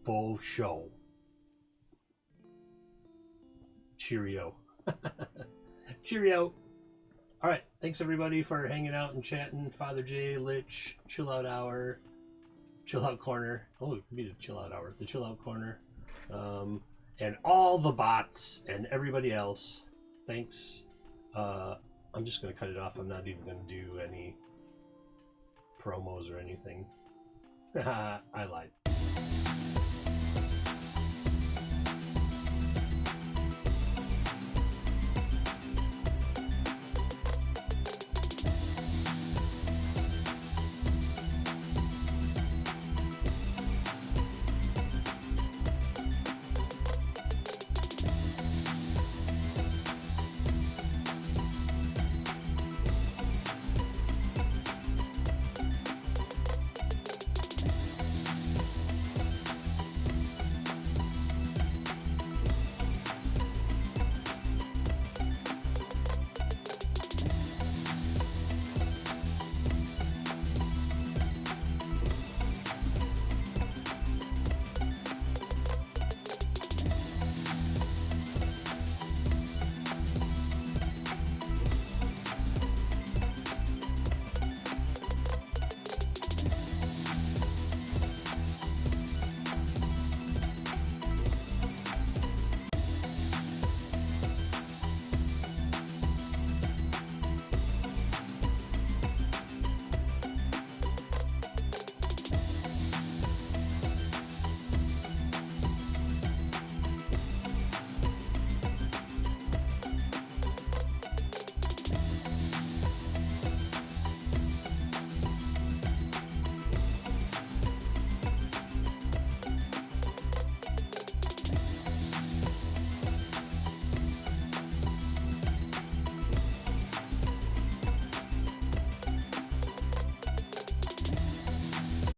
full show. Cheerio. Cheerio. All right. Thanks everybody for hanging out and chatting. Father J, Lich, Chill Out Hour, Chill Out Corner. Oh, it could be the Chill Out Hour. The Chill Out Corner. And all the bots and everybody else. Thanks. I'm just going to cut it off. I'm not even going to do any promos or anything. I lied.